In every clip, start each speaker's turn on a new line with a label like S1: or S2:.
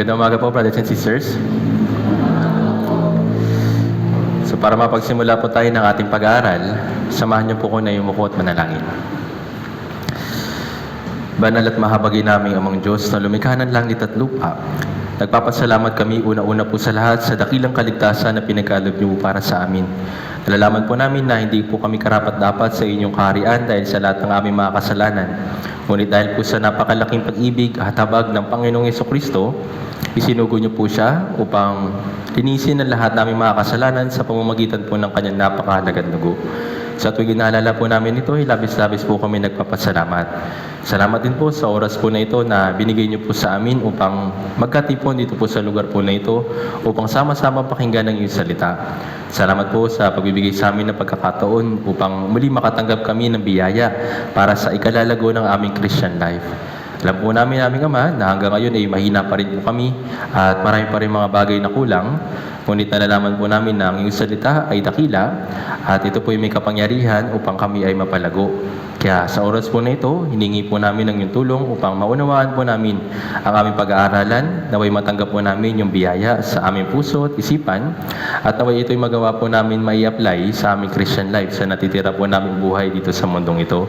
S1: Magandang umaga po, brothers and sisters. So para mapagsimula po tayo ng ating pag-aaral, samahan niyo po ko na yumuko at manalangin. Banal at mahabagin naming Amang Diyos na lumikha ng langit at lupa, nagpapasalamat kami una-una po sa lahat sa dakilang kaligtasan na pinagkaloob niyo para sa amin. Nalalaman po namin na hindi po kami karapat-dapat sa inyong kaharian dahil sa lahat ng aming mga kasalanan. Ngunit dahil po sa napakalaking pag-ibig at habag ng Panginoong Jesucristo, isinugo niyo po siya upang linisin ang lahat naming mga kasalanan sa pamamagitan po ng kanyang napakahalagang dugo. Sa tuwing inaalala po namin ito, labis-labis po kami nagpapasalamat. Salamat din po sa oras po na ito na binigay niyo po sa amin upang magkatipon dito po sa lugar po na ito upang sama-sama pakinggan ang iyong salita. Salamat po sa pagbibigay sa amin ng pagkakataon upang muli makatanggap kami ng biyaya para sa ikalalago ng aming Christian life. Alam po namin aming Ama na hanggang ngayon ay mahina pa rin po kami at marami pa rin mga bagay na kulang. Ngunit nalalaman po namin na ang iyong salita ay dakila at ito po ay may kapangyarihan upang kami ay mapalago. Kaya sa oras po na ito, hiningi po namin ang iyong tulong upang maunawaan po namin ang aming pag-aaralan, naway matanggap po namin yung biyaya sa aming puso at isipan, at naway ito'y magawa po namin mai-apply sa aming Christian life sa natitira po namin buhay dito sa mundong ito.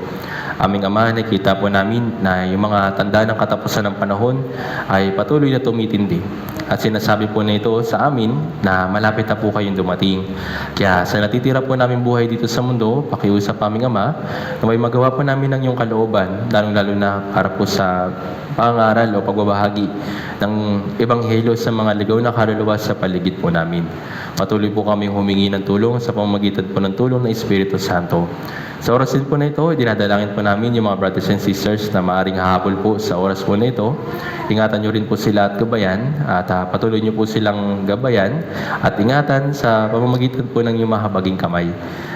S1: Aming Ama, nakita po namin na yung mga tanda ng katapusan ng panahon ay patuloy na tumitindi. At sinasabi po na ito sa amin na malapit na po kayong dumating. Kaya sa natitira po namin buhay dito sa mundo, pakiusap aming Ama, na may magawa po namin ang iyong kalooban, lalong-lalo na para po sa pangaral o pagbabahagi ng Ebanghelyo sa mga ligaw na kaluluwa sa paligid po namin. Patuloy po kami humingi ng tulong sa pamamagitan po ng tulong ng Espiritu Santo. Sa oras din po na ito, dinadalangin po namin yung mga brothers and sisters na maaaring hahabol po sa oras po na ito. Ingatan nyo rin po sila at gabayan at patuloy nyo po silang gabayan at ingatan sa pamamagitan po ng yung mahabaging kamay.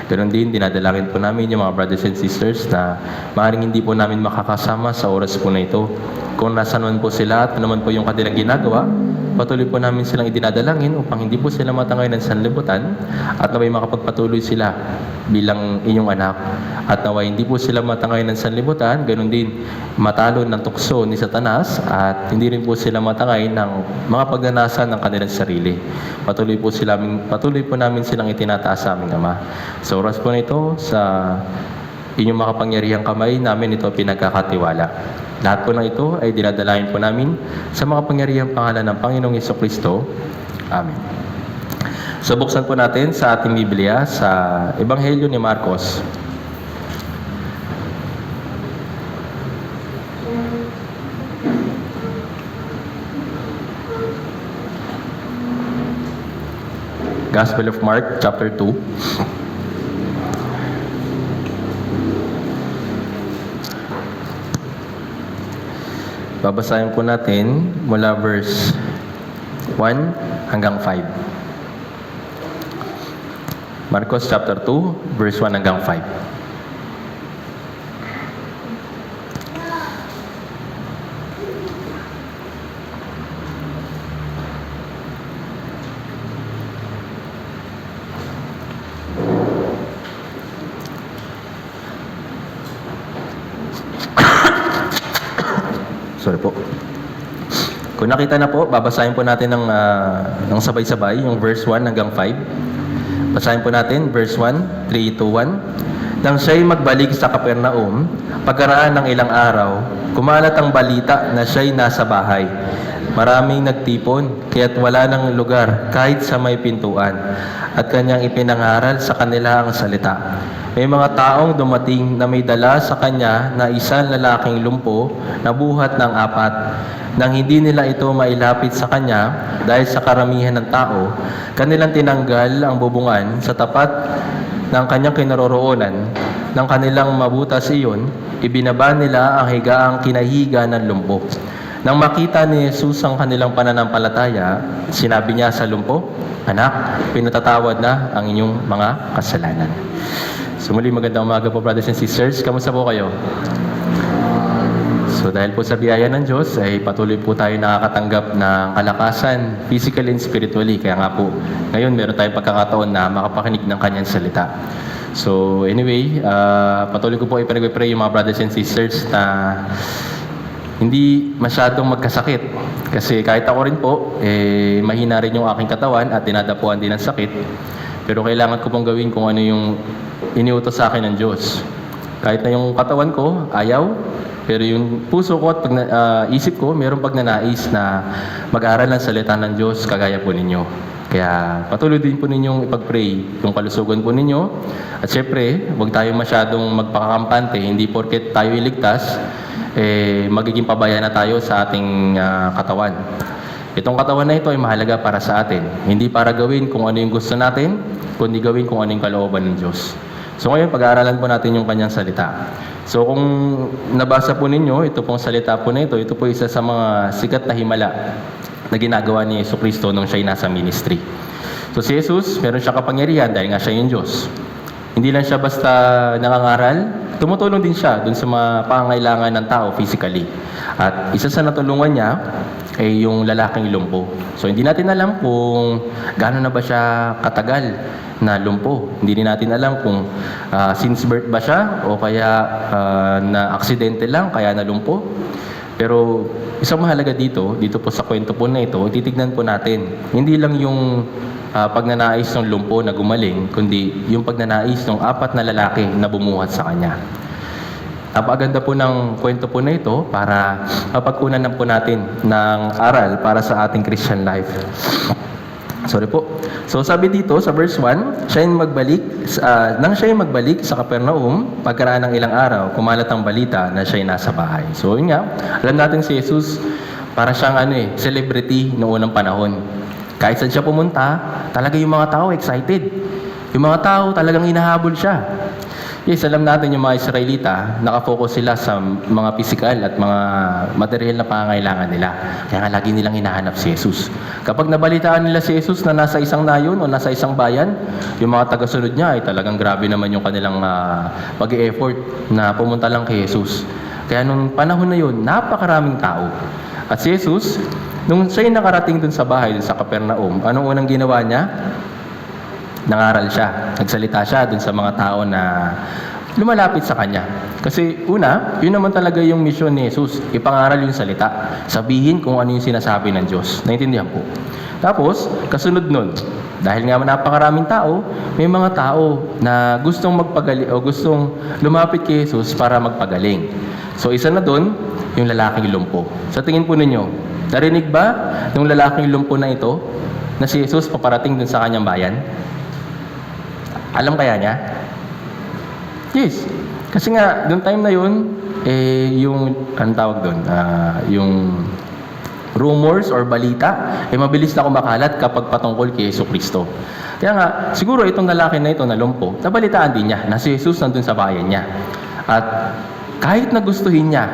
S1: Ganon din, dinadalangin po namin yung mga brothers and sisters na maaaring hindi po namin makakasama sa oras po na ito. Kung nasa naman po sila at naman po yung kanilang ginagawa, patuloy po namin silang idinadalangin upang hindi po sila matangay ng sanlibutan at naway makapagpatuloy sila bilang inyong anak. At naway hindi po sila matangay ng sanlibutan, ganun din matalo ng tukso ni Satanas at hindi rin po sila matangay ng mga pagnanasa ng kanilang sarili. Patuloy po namin silang itinataas sa aming Ama. Sa oras po na ito, sa inyong makapangyarihang kamay namin ito pinagkakatiwala. Lahat po ng ito ay dinadalain po namin sa makapangyarihang pangalan ng Panginoong Jesucristo. Amen. So buksan po natin sa ating Biblia sa Ebanghelyo ni Marcos. Gospel of Mark, chapter 2. Babasahin po natin mula verse 1 hanggang 5. Marcos chapter 2, verse 1 hanggang 5. Sorry po. Kung nakita na po, babasahin po natin ng sabay-sabay, yung verse 1 hanggang 5. Basahin po natin, verse 1, 3, 2, 1. Nang siya'y magbalik sa Capernaum, pagkaraan ng ilang araw, kumalat ang balita na siya'y nasa bahay. Maraming nagtipon, kaya't wala ng lugar kahit sa may pintuan, at kanyang ipinangaral sa kanila ang salita. May mga taong dumating na may dala sa kanya na isang lalaking lumpo na buhat ng 4. Nang hindi nila ito mailapit sa kanya dahil sa karamihan ng tao, kanilang tinanggal ang bubungan sa tapat ng kanyang kinaroroonan. Nang kanilang mabutas iyon, ibinaba nila ang higaang kinahiga ng lumpo. Nang makita ni Jesus ang kanilang pananampalataya, sinabi niya sa lumpo, "Anak, pinatatawad na ang inyong mga kasalanan." So muli, magandang umaga po, brothers and sisters. Kamusta po kayo? So dahil po sa biyaya ng Diyos, ay patuloy po tayo nakakatanggap ng kalakasan, physically and spiritually. Kaya nga po, ngayon meron tayong pagkakataon na makapakinig ng kanyang salita. So anyway, patuloy ko po ipinag-pray yung mga brothers and sisters na hindi masyadong magkasakit. Kasi kahit ako rin po, mahina rin yung aking katawan at dinadapuan din ng sakit. Pero kailangan ko pong gawin kung ano yung iniutos sa akin ng Diyos. Kahit na yung katawan ko, ayaw, pero yung puso ko at isip ko, mayroong pagnanais na mag-aral ng salita ng Diyos kagaya po ninyo. Kaya patuloy din po ninyong ipag-pray yung kalusugan po ninyo. At syempre, huwag tayo masyadong magpakakampante. Hindi porket tayo iligtas, magiging pabaya na tayo sa ating katawan. Itong katawan na ito ay mahalaga para sa atin. Hindi para gawin kung ano yung gusto natin, kundi gawin kung ano yung kalooban ng Diyos. So ngayon, pag-aaralan po natin yung kanyang salita. So kung nabasa po ninyo, ito pong salita po na ito po isa sa mga sikat na himala na ginagawa ni Jesucristo nung siya'y nasa ministry. So si Jesus, meron siya kapangyarihan dahil nga siya yung Diyos. Hindi lang siya basta nangangaral, tumutulong din siya dun sa mga pangangailangan ng tao physically. At isa sa natulungan niya ay yung lalaking lumpo. So hindi natin alam kung gaano na ba siya katagal na lumpo. Hindi din natin alam kung since birth ba siya o kaya na aksidente lang kaya nalumpo. Pero isang mahalaga dito po sa kwento po na ito, titignan po natin. Hindi lang yung pagnanais ng lumpo na gumaling, kundi yung pagnanais ng 4 na lalaki na bumuhat sa kanya. Napakaganda po ng kwento po na ito para mapagkunan po natin ng aral para sa ating Christian life. Sorry po. So sabi dito sa verse 1, nang siya'y magbalik sa Capernaum, pagkaraan ng ilang araw, kumalat ang balita na siya'y nasa bahay. So yun nga, alam natin si Jesus, para siyang celebrity noong unang panahon. Kahit saan siya pumunta, talaga yung mga tao excited. Yung mga tao talagang hinahabol siya. Yes, alam natin yung mga Israelita, nakafocus sila sa mga physical at mga material na pangangailangan nila. Kaya nga lagi nilang hinahanap si Jesus. Kapag nabalitaan nila si Jesus na nasa isang nayon o nasa isang bayan, yung mga tagasunod niya ay talagang grabe naman yung kanilang pag-e-effort na pumunta lang kay Jesus. Kaya nung panahon na yun, napakaraming tao. At si Jesus, nung siya'y nakarating dun sa bahay, dun sa Capernaum, anong unang ginawa niya? Nangaral siya. Nagsalita siya dun sa mga tao na lumalapit sa kanya. Kasi una, yun naman talaga yung misyon ni Jesus. Ipangaral yung salita. Sabihin kung ano yung sinasabi ng Diyos. Naintindihan po. Tapos, kasunod nun, dahil nga napakaraming tao, may mga tao na gustong magpagaling o gustong lumapit kay Jesus para magpagaling. So, isa na dun, yung lalaking lumpo. Sa tingin po ninyo, narinig ba yung lalaking lumpo na ito na si Jesus paparating dun sa kanyang bayan? Alam kaya niya? Yes. Kasi nga, doon time na yun, yung, anong tawag doon? Yung rumors or balita, mabilis na kumakalat kapag patungkol kay Jesucristo. Kaya nga, siguro itong lalaki na ito na lumpo, nabalitaan din niya na si Jesus nandun sa bayan niya. At kahit nagustuhin niya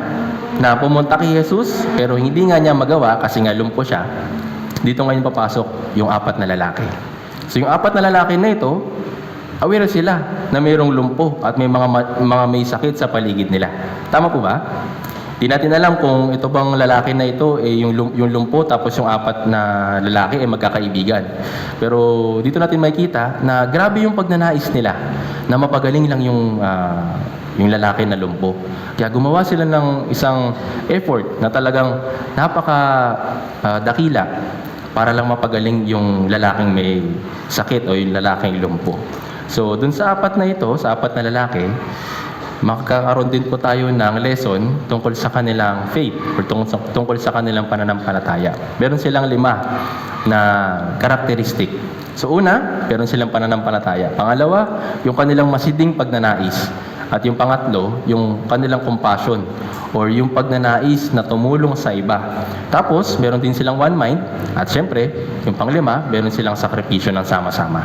S1: na pumunta kay Jesus, pero hindi nga niya magawa kasi nga lumpo siya, dito ngayon papasok yung 4 na lalaki. So yung 4 na lalaki na ito, aware sila na mayroong lumpo at may mga may sakit sa paligid nila. Tama po ba? Di natin alam kung ito bang lalaki na ito yung lumpo tapos yung 4 na lalaki ay magkakaibigan. Pero dito natin makikita na grabe yung pagnanais nila na mapagaling lang yung lalaki na lumpo. Kaya gumawa sila ng isang effort na talagang dakila para lang mapagaling yung lalaking may sakit o yung lalaking lumpo. So, dun sa 4 na ito, sa 4 na lalaki, makakaroon din po tayo ng lesson tungkol sa kanilang faith or tungkol sa kanilang pananampalataya. Meron silang 5 na karakteristik. So, una, meron silang pananampalataya. Pangalawa, yung kanilang masiding pagnanais. At yung pangatlo, yung kanilang compassion or yung pagnanais na tumulong sa iba. Tapos, meron din silang one mind. At syempre, yung panglima, meron silang sakripisyo ng sama-sama.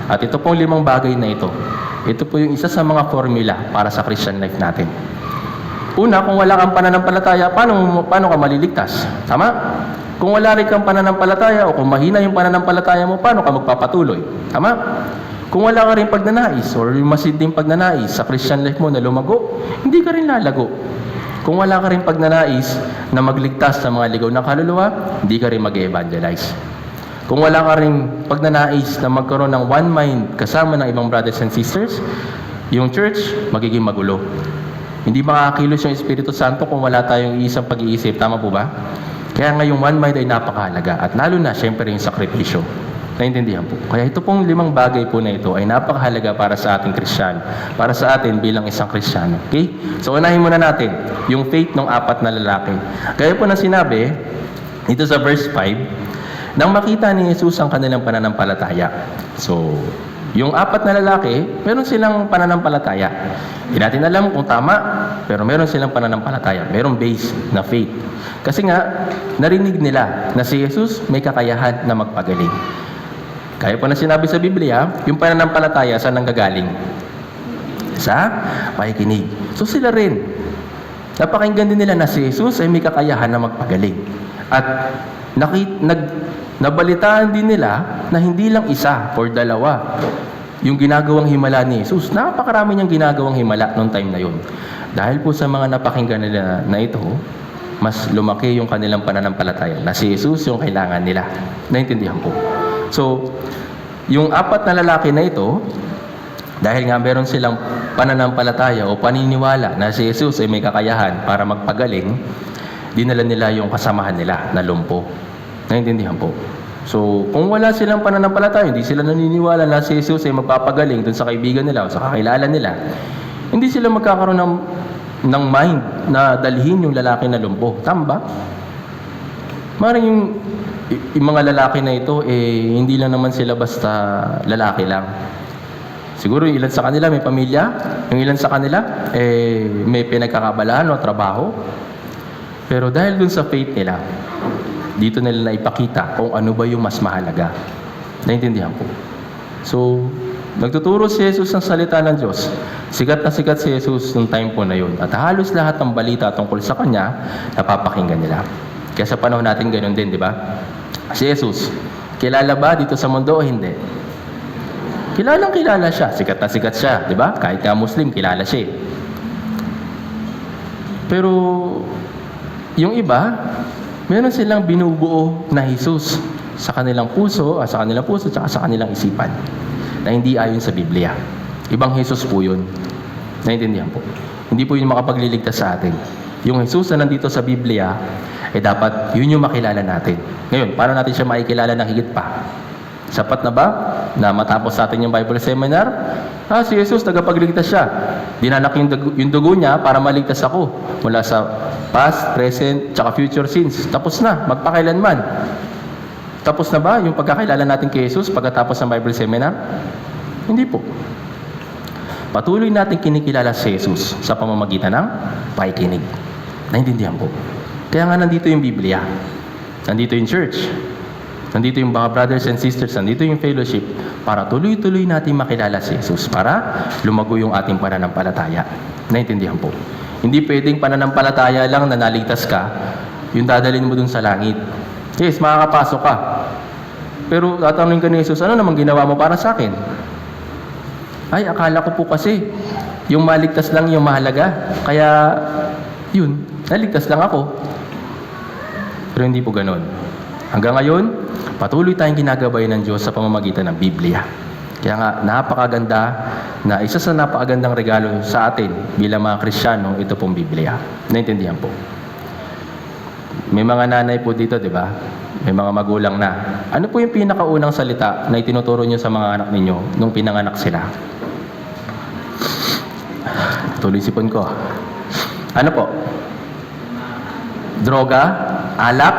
S1: At ito pong 5 bagay na ito po yung isa sa mga formula para sa Christian life natin. Una, kung wala kang pananampalataya, paano ka maliligtas? Tama? Kung wala rin kang pananampalataya o kung mahina yung pananampalataya mo, paano ka magpapatuloy? Tama? Kung wala ka rin pagnanais or yung masiding pagnanais sa Christian life mo na lumago, hindi ka rin lalago. Kung wala ka rin pagnanais na magligtas sa mga ligaw na kaluluwa, hindi ka rin mag-evangelize. Kung wala ka rin pagnanais na magkaroon ng one mind kasama ng ibang brothers and sisters, yung church magiging magulo. Hindi makakilos yung Espiritu Santo kung wala tayong isang pag-iisip. Tama po ba? Kaya nga yung one mind ay napakahalaga. At lalo na, syempre, yung sakripisyo. Naintindihan po. Kaya ito pong 5 bagay po na ito ay napakahalaga para sa ating Kristiyano. Para sa atin bilang isang Kristiyano. Okay? So, unahin muna natin yung faith ng 4 na lalaki. Gaya po na sinabi, dito sa verse 5, nang makita ni Jesus ang kanilang pananampalataya. So, yung 4 na lalaki, meron silang pananampalataya. Hindi natin alam kung tama, pero meron silang pananampalataya. Merong base na faith. Kasi nga, narinig nila na si Jesus may kakayahan na magpagaling. Kaya po na sinabi sa Biblia, yung pananampalataya saan nanggagaling? Sa pakikinig. So sila rin, napakinggan din nila na si Jesus ay may kakayahan na magpagaling. At nabalitaan din nila na hindi lang isa or dalawa yung ginagawang himala ni Jesus. Napakarami niyang ginagawang himala noong time na yun. Dahil po sa mga napakinggan nila na ito, mas lumaki yung kanilang pananampalataya na si Jesus yung kailangan nila. Naintindihan po. So, yung 4 na lalaki na ito, dahil nga meron silang pananampalataya o paniniwala na si Jesus ay may kakayahan para magpagaling, dinala nila yung kasamahan nila na lumpo. Naintindihan po. So, kung wala silang pananampalataya, hindi sila naniniwala na si Jesus ay magpapagaling dun sa kaibigan nila o sa kakilala nila, hindi sila magkakaroon ng mind na dalhin yung lalaki na lumpo. Tama ba? Maring yung mga lalaki na ito, hindi lang naman sila basta lalaki lang. Siguro yung ilan sa kanila may pamilya, yung ilan sa kanila may pinagkakabalahan o trabaho. Pero dahil dun sa faith nila, dito nila na ipakita kung ano ba yung mas mahalaga. Naintindihan po. So, nagtuturo si Jesus ng salita ng Diyos. Sikat na sikat si Jesus nung time po na yun. At halos lahat ng balita tungkol sa Kanya, napapakinggan nila. Kaya sa panahon natin ganoon din, di ba? Si Jesus, kilala ba dito sa mundo o hindi? Kilala siya. Sikat na sikat siya, di ba? Kahit ka Muslim, kilala siya. Pero, yung iba, meron silang binubuo na Jesus sa kanilang puso, at sa kanilang isipan na hindi ayon sa Biblia. Ibang Jesus po yun. Naintindihan po. Hindi po yun makapagliligtas sa atin. Yung Jesus na nandito sa Biblia, dapat yun yung makilala natin. Ngayon, paano natin siya makikilala ng higit pa? Sapat na ba na matapos natin yung Bible seminar? Si Jesus, tagapagligtas siya. Dinanak yung dugo niya para maligtas ako mula sa past, present, tsaka future sins. Tapos na, magpakailanman. Tapos na ba yung pagkakilala natin kay Jesus pagkatapos ng Bible seminar? Hindi po. Patuloy natin kinikilala si Jesus sa pamamagitan ng pakikinig. Naintindihan po. Kaya nga nandito yung Biblia. Nandito yung church. Nandito yung mga brothers and sisters. Nandito yung fellowship para tuloy-tuloy natin makilala si Jesus para lumago yung ating pananampalataya. Naintindihan po. Hindi pwedeng pananampalataya lang na naligtas ka, yung dadalhin mo dun sa langit. Yes, makakapasok ka. Pero tatanungin ka ni Jesus, ano namang ginawa mo para sa akin? Ay, akala ko po kasi, yung maligtas lang yung mahalaga. Kaya, yun, naligtas lang ako. Pero hindi po ganon. Hanggang ngayon, patuloy tayong ginagabay ng Diyos sa pamamagitan ng Biblia. Kaya nga, napakaganda na isa sa napakagandang regalo sa atin bilang mga Kristiyano, ito pong Biblia. Naintindihan po. May mga nanay po dito, di ba? May mga magulang na. Ano po yung pinakaunang salita na itinuturo nyo sa mga anak ninyo nung pinanganak sila? Tuloy sipon ko. Ano po? Droga? Alak?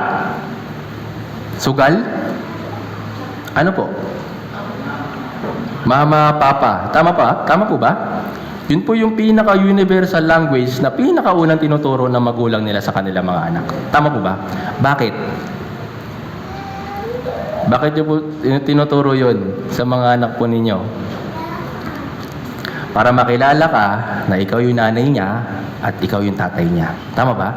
S1: Sugal? Ano po? Mama, papa. Tama pa? Tama po ba? Yun po yung pinaka-universal language na pinakaunang tinuturo ng magulang nila sa kanilang mga anak. Tama po ba? Bakit? Bakit nyo po tinuturo yun sa mga anak po ninyo? Para makilala ka na ikaw yung nanay niya at ikaw yung tatay niya. Tama ba?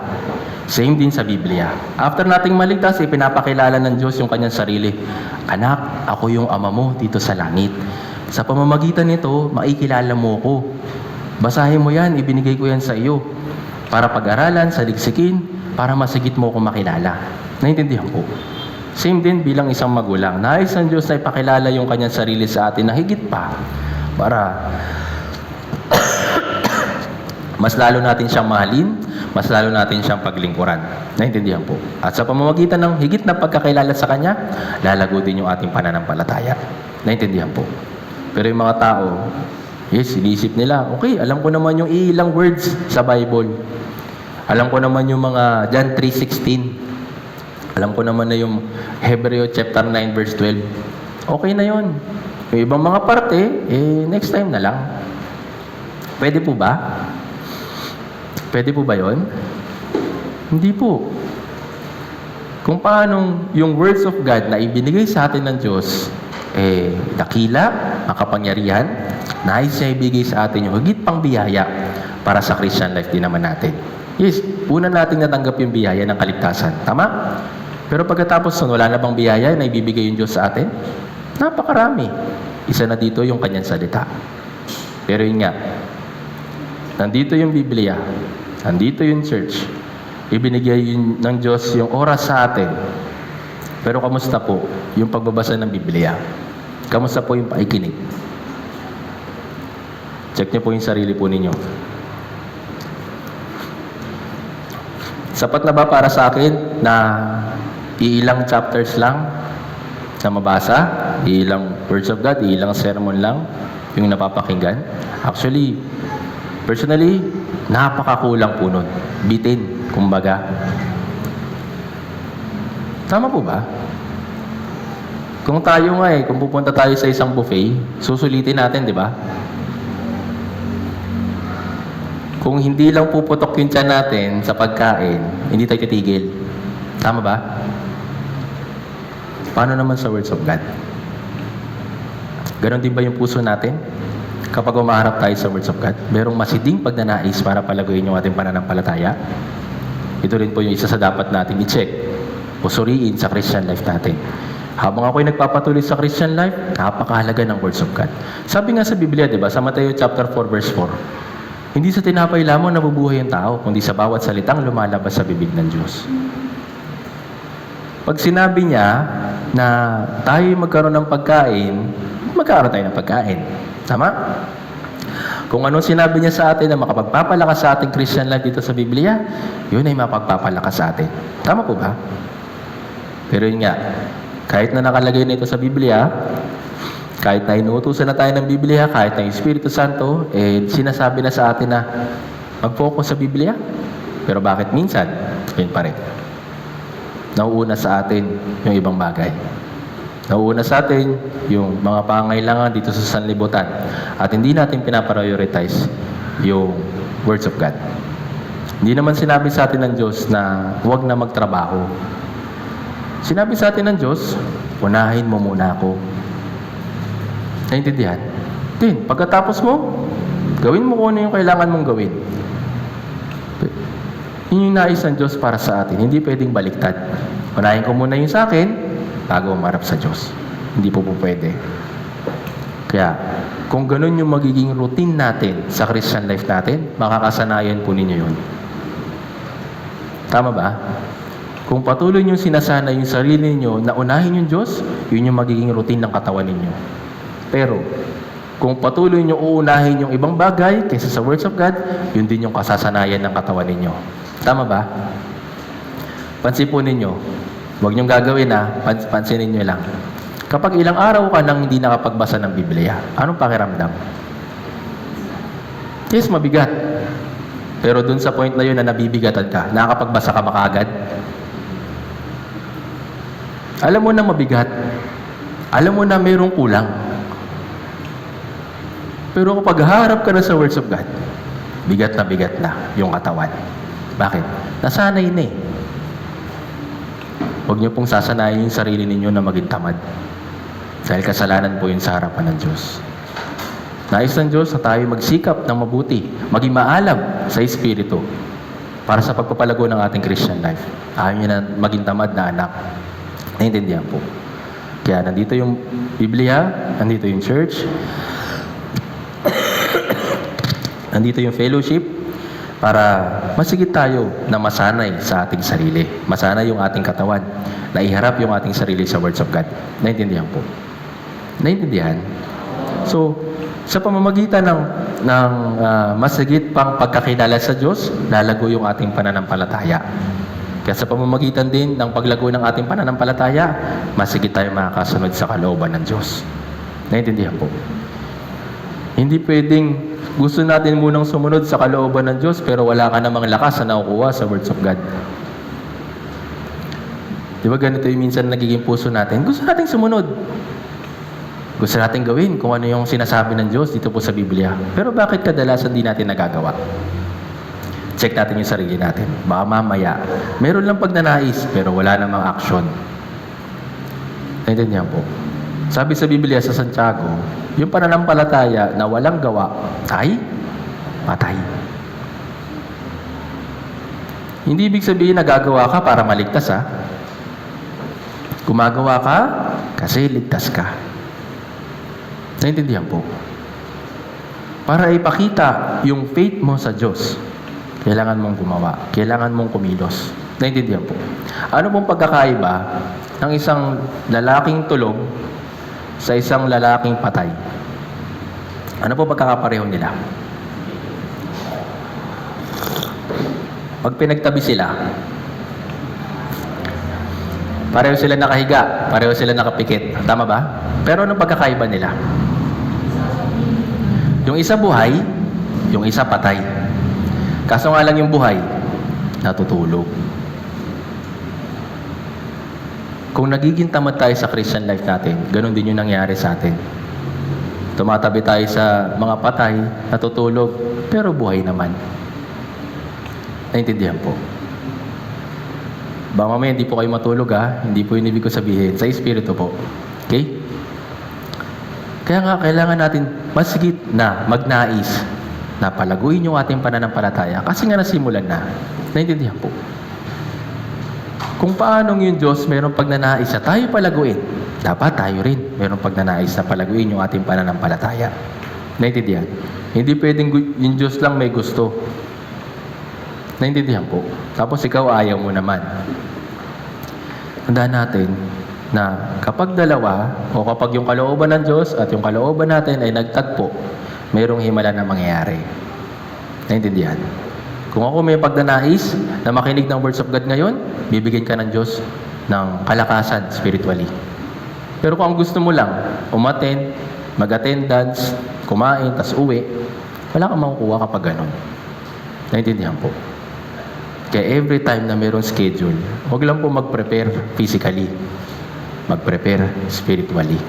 S1: Same din sa Biblia. After nating maligtas, ipinapakilala ng Diyos yung kanyang sarili. Anak, ako yung ama mo dito sa langit. Sa pamamagitan nito, makikilala mo ko. Basahin mo yan, ibinigay ko yan sa iyo. Para pag-aralan, saliksikin, para masigit mo ko makilala. Naintindihan po. Same din bilang isang magulang. Nais ng Diyos na ipakilala yung kanyang sarili sa atin na higit pa. Para mas lalo natin siyang mahalin, mas lalo natin siyang paglingkuran. Naintindihan po. At sa pamamagitan ng higit na pagkakilala sa Kanya, lalago din yung ating pananampalataya. Naintindihan po. Pero yung mga tao, yes, inisip nila, okay, alam ko naman yung ilang words sa Bible. Alam ko naman yung mga John 3:16. Alam ko naman na yung Hebreo chapter 9 verse 12. Okay na yon. Yung ibang mga parte, next time na lang. Pwede po ba? Pwede po ba yon? Hindi po. Kung paano yung words of God na ibinigay sa atin ng Diyos, dakila, makapangyarihan, nais niya ibigay sa atin yung higit pang biyaya para sa Christian life din naman natin. Yes, una nating natanggap yung biyaya ng kaligtasan. Tama? Pero pagkatapos nun, wala na bang biyaya na ibibigay yung Diyos sa atin? Napakarami. Isa na dito yung kanyang salita. Pero yun nga, nandito yung Biblia, nandito yung church, ibinigay ng Diyos yung oras sa atin. Pero kamusta po yung pagbabasa ng Biblia? Kamusta po yung paikinig? Check niyo po yung sarili po ninyo. Sapat na ba para sa akin na iilang chapters lang na mabasa, iilang words of God, iilang sermon lang yung napapakinggan? Actually, personally, napakakulang po nun. Bitin, kumbaga. Tama po ba? Kung tayo nga kung pupunta tayo sa isang buffet, susulitin natin, di ba? Kung hindi lang puputok yung tiyan natin sa pagkain, hindi tayo titigil. Tama ba? Paano naman sa words of God? Ganon din ba yung puso natin? Kapag umaharap tayo sa words of God, merong masiding pagnanais para palaguin yung ating pananampalataya. Ito rin po yung isa sa dapat natin i-check o suriin sa Christian life natin. Habang ako'y nagpapatuloy sa Christian life, napakahalaga ng words of God. Sabi nga sa Biblia, di ba, sa Mateo chapter 4 verse 4, hindi sa tinapay lamang nabubuhay ang tao, kundi sa bawat salitang lumalabas sa bibig ng Diyos. Pag sinabi niya na tayo magkaroon ng pagkain, magkaroon tayo ng pagkain. Tama? Kung anong sinabi niya sa atin na makapagpapalakas sa ating Christian life dito sa Biblia, yun ay mapagpapalakas sa atin. Tama po ba? Pero yun nga, kahit na nakalagay na ito sa Biblia, kahit na inuutusan na tayo ng Biblia, kahit na yung Espiritu Santo, sinasabi na sa atin na mag-focus sa Biblia. Pero bakit minsan, yun pa rin. Nauuna sa atin yung ibang bagay. Nauuna sa atin yung mga pangailangan dito sa sanlibutan. At hindi natin pinaprioritize yung words of God. Hindi naman sinabi sa atin ng Diyos na huwag na magtrabaho. Sinabi sa atin ng Diyos, unahin mo muna ako. Naintindihan? Then, pagkatapos mo, gawin mo kung ano yung kailangan mong gawin. Yun yung nais ng Diyos para sa atin. Hindi pwedeng baliktad. Unahin ko muna yung sa akin, bago umarap sa Diyos. Hindi po pwede. Kaya, kung ganun yung magiging routine natin sa Christian life natin, makakasanayan po ninyo yun. Tama ba? Kung patuloy nyo sinasana yung sarili niyo na unahin yung Diyos, yun yung magiging routine ng katawan ninyo. Pero, kung patuloy nyo uunahin yung ibang bagay kaysa sa words of God, yun din yung kasasanayan ng katawan ninyo. Tama ba? Pansin po ninyo, huwag nyong gagawin pansinin nyo lang. Kapag ilang araw ka nang hindi nakapagbasa ng Biblia, anong pakiramdam? Yes, mabigat. Pero dun sa point na yun na nabibigatan ka, nakakapagbasa ka makaagad. Alam mo na mabigat. Alam mo na mayroong kulang. Pero kapag harap ka na sa words of God, bigat na yung katawan. Bakit? Nasanay na Huwag niyo pong sasanayin yung sarili ninyo na maging tamad. Dahil kasalanan po yun sa harapan ng Diyos. Nais ng Diyos na tayo magsikap ng mabuti, maging maalam sa Espiritu para sa pagpapalago ng ating Christian life. Ayaw niyo na maging tamad na anak. Naintindihan po. Kaya nandito yung Biblia, nandito yung church, nandito yung fellowship para masigit tayo na masanay sa ating sarili. Masanay yung ating katawan na iharap yung ating sarili sa words of God. Naintindihan po. Naintindihan? So, Sa pamamagitan ng masigit pang pagkakilala sa Diyos, lalago yung ating pananampalataya. Kaya sa pamamagitan din ng paglago ng ating pananampalataya, masigit tayo makakasunod sa kalooban ng Diyos. Naintindihan po? Hindi pwedeng gusto natin munang sumunod sa kalooban ng Diyos pero wala ka namang lakas na nakukuha sa words of God. Di ba ganito yung minsan nagiging puso natin? Gusto nating sumunod. Gusto nating gawin kung ano yung sinasabi ng Diyos dito po sa Biblia. Pero bakit kadalasan di natin nagagawa? Check natin yung sarili natin. Baka mamaya, meron lang pagnanais, pero wala namang action. Naintindihan po. Sabi sa Biblia sa Santiago, yung pananampalataya na walang gawa ay patay. Hindi ibig sabihin nagagawa ka para maligtas, ha? Gumagawa ka kasi ligtas ka. Naintindihan po. Para ipakita yung faith mo sa Diyos, kailangan mong gumawa. Kailangan mong kumilos. Naintindihan po. Ano pong pagkakaiba ng isang lalaking tulog sa isang lalaking patay? Ano po pagkakapareho nila? Pag pinagtabi sila, pareho sila nakahiga, pareho sila nakapikit. Tama ba? Pero anong pagkakaiba nila? Yung isa buhay, yung isa patay. Kaso nga lang yung buhay, natutulog. Kung nagiging tamad tayo sa Christian life natin, ganun din yung nangyari sa atin. Tumatabi tayo sa mga patay, natutulog, pero buhay naman. Naintindihan po. Baka mamaya hindi po kayo matulog, ha? Hindi po yung ibig ko sabihin. Sa Espiritu po. Okay? Kaya nga, kailangan natin masigit na magnais na palaguin yung ating pananampalataya kasi nga nasimulan na. Naintindihan po. Kung paanong yung Diyos mayroong pagnanais na tayo palaguin, dapat tayo rin mayroong pagnanais na palaguin yung ating pananampalataya. Naintindihan? Hindi pwedeng yung Diyos lang may gusto. Naintindihan po. Tapos ikaw ayaw mo naman. Tandaan natin na kapag dalawa o kapag yung kalooban ng Diyos at yung kalooban natin ay nagtagpo, mayroong himala na mangyayari. Naintindihan? Kung ako may pagnanais na makinig ng words of God ngayon, bibigyan ka ng Diyos ng kalakasan spiritually. Pero kung ang gusto mo lang, umattend, mag-attendance, kumain, tas uwi, wala kang makukuha kapag ganun. Naintindihan po? Kaya every time na mayroong schedule, huwag lang po mag-prepare physically. Mag-prepare spiritually.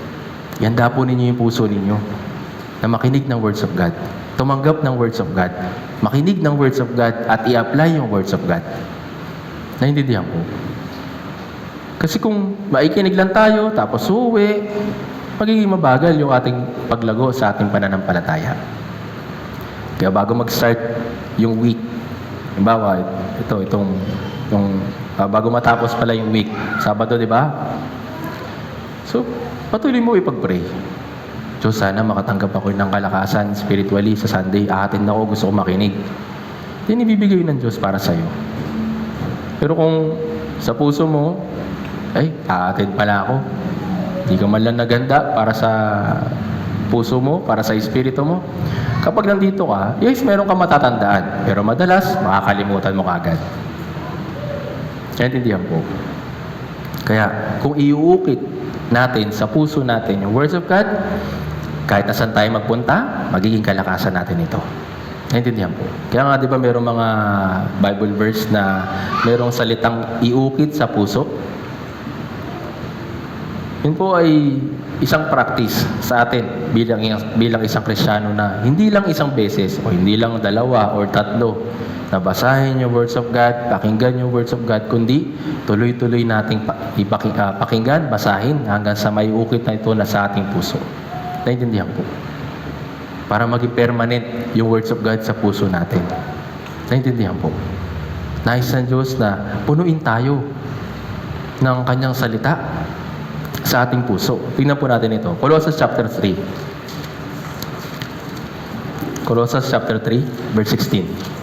S1: Yanda po ninyo yung puso ninyo na makinig ng words of God, tumanggap ng words of God, makinig ng words of God, at i-apply yung words of God. Naintindihan po? Kasi kung maikinig lang tayo, tapos uwi, magiging mabagal yung ating paglago sa ating pananampalataya. Kaya bago mag-start yung week, halimbawa, bago matapos pala yung week, Sabado, di ba? So, patuloy mo ipag-pray. Diyos, sana makatanggap ako ng kalakasan spiritually sa Sunday. Aatin ako, gusto ko makinig. Yan ibibigay ng Diyos para sa'yo. Pero kung sa puso mo, ay, aatin pala ako. Hindi ka man lang naganda para sa puso mo, para sa espiritu mo. Kapag nandito ka, yes, meron ka matatandaan. Pero madalas, makakalimutan mo kagad. Naintindihan po. Kaya, kung iuukit natin sa puso natin yung words of God, kahit nasan tayo magpunta, magiging kalakasan natin ito. Naintindihan po. Kaya nga, di ba, mayroong mga Bible verse na mayroong salitang iukit sa puso? Yun po ay isang practice sa atin bilang isang Kristiyano na hindi lang isang beses o hindi lang dalawa o tatlo na basahin yung words of God, pakinggan yung words of God, kundi tuloy-tuloy nating pakinggan, basahin hanggang sa may ukit na ito na sa ating puso. Naintindihan po. Para maging permanent yung words of God sa puso natin. Naintindihan po. Nais ng Diyos na punuin tayo ng kanyang salita sa ating puso. Tingnan po natin ito. Colossians chapter 3. Colossians chapter 3, verse 16.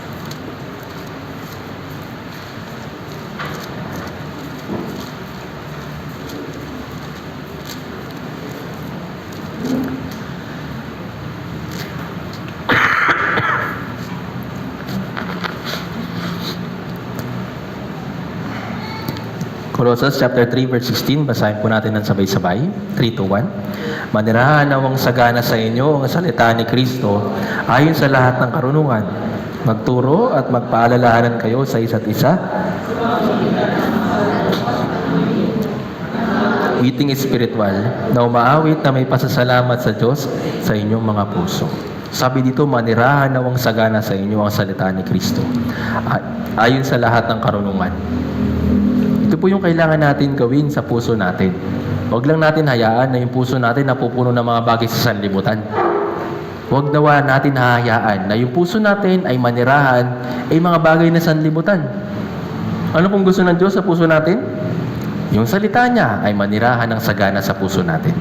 S1: Colossus chapter 3 verse 16, basahin po natin ng sabay-sabay. 3, 2, 1. Manirahan nawang sagana sa inyo ang salita ni Kristo ayon sa lahat ng karunungan. Magturo at magpaalalahanan kayo sa isa't isa. Witing espiritual na umaawit na may pasasalamat sa Diyos sa inyong mga puso. Sabi dito, manirahan nawang sagana sa inyo ang salita ni Kristo ayon sa lahat ng karunungan. Ito po yung kailangan natin gawin sa puso natin. Huwag lang natin hayaan na yung puso natin napupuno ng mga bagay sa sanlibutan. Huwag nawa natin hahayaan na yung puso natin ay manirahan ay mga bagay na sanlibutan. Ano pong gusto ng Diyos sa puso natin? Yung salita niya ay manirahan ng sagana sa puso natin.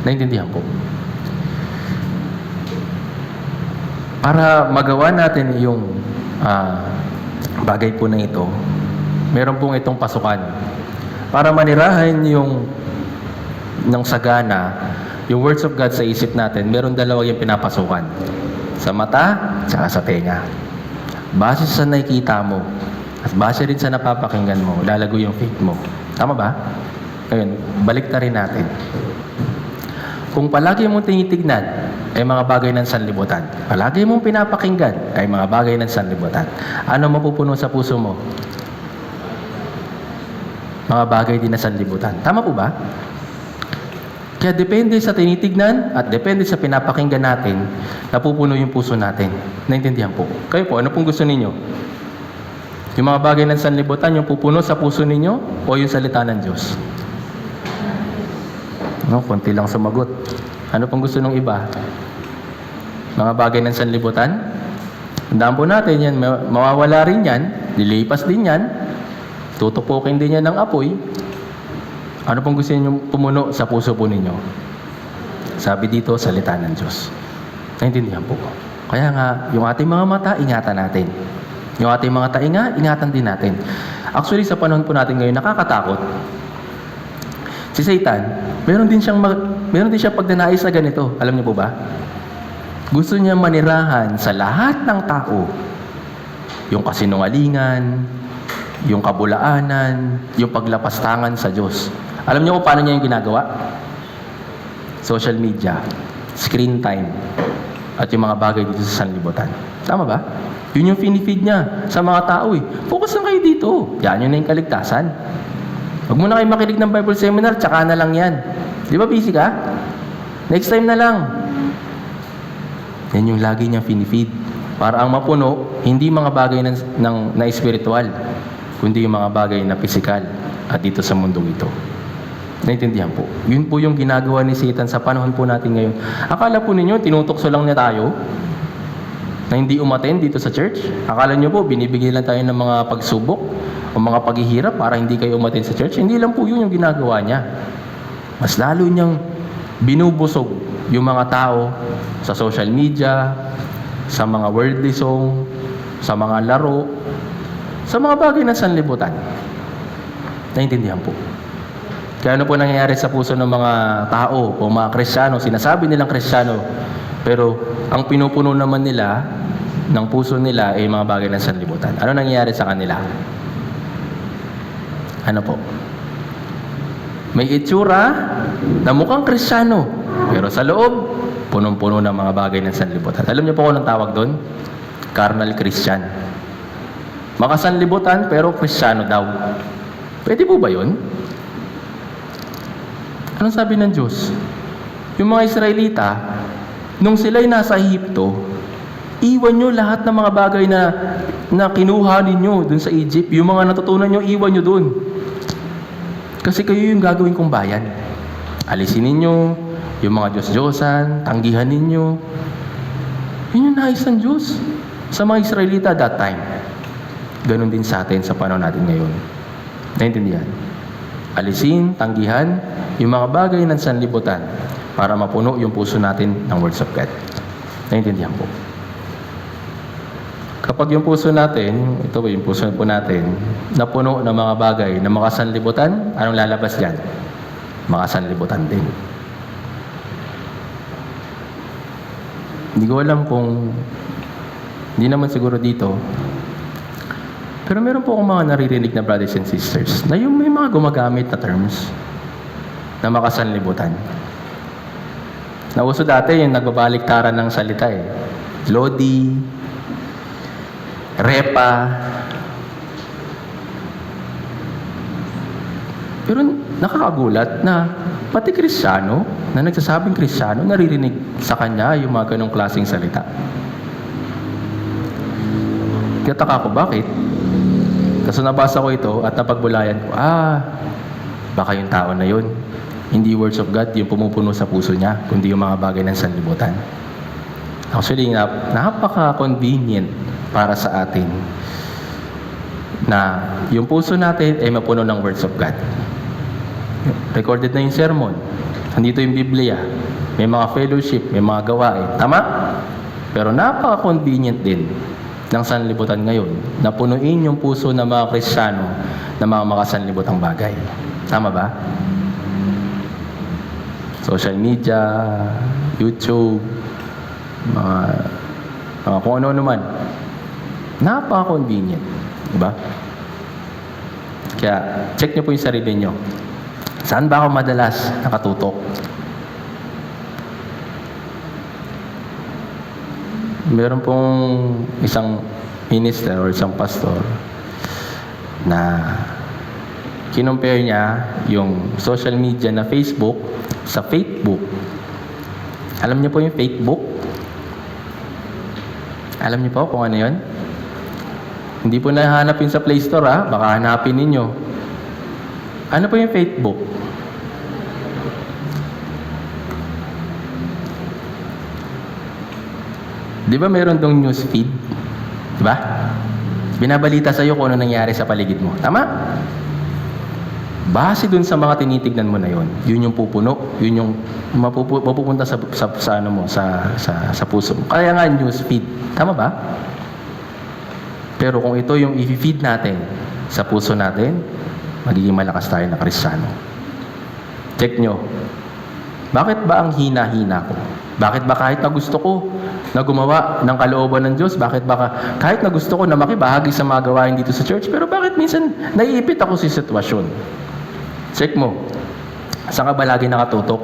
S1: Naintindihan po? Para magawa natin yung bagay po na ito, meron pong itong pasukan. Para manirahan yung ng sagana, yung words of God sa isip natin, meron dalawa yung pinapasukan. Sa mata, tsaka sa tenga. Base sa nakikita mo, at base rin sa napapakinggan mo, lalago yung faith mo. Tama ba? Ngayon, balik na rin natin. Kung palagi mong tinitignan ay mga bagay ng sanlibutan, palagi mong pinapakinggan ay mga bagay ng sanlibutan, ano mapupuno sa puso mo? Mga bagay din na sanlibutan. Tama po ba? Kaya depende sa tinitignan at depende sa pinapakinggan natin, napupuno yung puso natin. Naintindihan po. Kayo po, ano pong gusto ninyo? Yung mga bagay ng sanlibutan, yung pupuno sa puso ninyo o yung salita ng Diyos? No, konti lang sumagot. Ano pong gusto ng iba? Mga bagay ng sanlibutan? Tandaan po natin yan, mawawala rin yan, lilipas din yan, tutupukin din yan ng apoy. Ano pong gusto niyo pumuno sa puso po ninyo? Sabi dito, salita ng Diyos. Naintindihan po. Kaya nga, yung ating mga mata, ingatan natin. Yung ating mga tainga, ingatan din natin. Actually, sa panahon po natin ngayon, nakakatakot. Si Satan, meron din siyang pagdanais na ganito. Alam niyo po ba? Gusto niya manirahan sa lahat ng tao. Yung kasinungalingan, yung kabulaanan, yung paglapastangan sa Diyos. Alam niyo kung paano niya yung ginagawa? Social media, screen time, at yung mga bagay dito sa sanlibutan. Tama ba? Yun yung finifeed niya sa mga tao eh. Focus lang kayo dito. Yan yun na yung kaligtasan. Huwag mo na kayo makinig ng Bible seminar, tsaka na lang yan. Di ba busy ka? Next time na lang. Yan yung lagi niyang finifeed. Para ang mapuno, hindi mga bagay na espiritual, kundi yung mga bagay na pisikal at dito sa mundong ito. Naintindihan po. Yun po yung ginagawa ni Satan sa panahon po natin ngayon. Akala po ninyo, tinutokso lang na tayo na hindi umattend dito sa church? Akala nyo po, binibigyan lang tayo ng mga pagsubok o mga paghihirap para hindi kayo umattend sa church? Hindi lang po yun yung ginagawa niya. Mas lalo niyang binubusog yung mga tao sa social media, sa mga worldly song, sa mga laro, sa mga bagay na sanlibutan. Naintindihan po. Kaya ano po nangyayari sa puso ng mga tao o mga Kristiyano, sinasabi nilang Kristiyano, pero ang pinupuno naman nila, ng puso nila ay mga bagay ng sanlibutan. Ano nangyayari sa kanila? Ano po? May itsura na mukhang Kristiyano, pero sa loob, punong-puno ng mga bagay ng sanlibutan. Alam niyo po kung anong tawag doon? Carnal Christian. Makasanlibutan, pero Kristiyano daw. Pwede po ba yun? Anong sabi ng Diyos? Yung mga Israelita, nung sila'y nasa Ehipto, iwan nyo lahat ng mga bagay na kinuha ninyo dun sa Egypt. Yung mga natutunan nyo, iwan nyo dun. Kasi kayo yung gagawin kong bayan. Alisin ninyo yung mga Diyos-Diyosan, tanggihan ninyo. Yun yung nais ng Diyos sa mga Israelita that time. Ganon din sa atin sa panahon natin ngayon. Naintindihan? Alisin, tanggihan, yung mga bagay ng sanlibutan para mapuno yung puso natin ng words of God. Naintindihan po. Kapag yung puso natin, ito po yung puso po natin, napuno ng mga bagay na makasanlibutan, anong lalabas dyan? Makasanlibutan din. Hindi ko alam kung, hindi naman siguro dito, Pero meron po akong mga naririnig na brothers and sisters na yung may mga gumagamit na terms na makasanlibutan. Nauso dati yung nagbabaliktaran ng salita eh. Lodi, Repa. Pero nakakagulat na pati Kristiyano, na nagsasabing Kristiyano, naririnig sa kanya yung mga ganong klaseng salita. Kataka ko, bakit? Kasi nabasa ko ito at napagbulayan ko, baka yung tao na yun, hindi words of God yung pumupuno sa puso niya, kundi yung mga bagay ng sanlibutan. Actually, napaka-convenient para sa atin na yung puso natin ay mapuno ng words of God. Recorded na yung sermon. Nandito yung Biblia. May mga fellowship, may mga gawain. Tama? Pero napaka-convenient din ng sanlibutan ngayon na punuin yung puso ng mga Kristiyano na mga makasanlibutang bagay. Tama ba? Social media, YouTube, mga kung ano naman. Napaka-convenient. Diba? Kaya, check nyo po yung sarili nyo. Saan ba ako madalas nakatutok? Meron pong isang minister or isang pastor na kinumpare niya yung social media na Facebook sa Facebook. Alam niyo po yung Facebook? Alam niyo po kung ano yun? Hindi po nahanap yun sa Play Store baka hanapin ninyo. Ano po yung Facebook? Di ba meron dong news feed? Di ba? Binabalita sa'yo kung ano nangyari sa paligid mo. Tama? Base dun sa mga tinitignan mo na yon, yun yung pupuno, yun yung mapupunta sa puso mo. Kaya nga news feed. Tama ba? Pero kung ito yung i-feed natin sa puso natin, magiging malakas tayo na Kristiyano. Check nyo. Bakit ba ang hina-hina ko? Bakit ba kahit na gusto ko na gumawa ng kalooban ng Diyos, bakit ba kahit na gusto ko na makibahagi sa mga gawain dito sa church, pero bakit minsan naiipit ako sa sitwasyon? Check mo. Saan ka ba lagi nakatutok?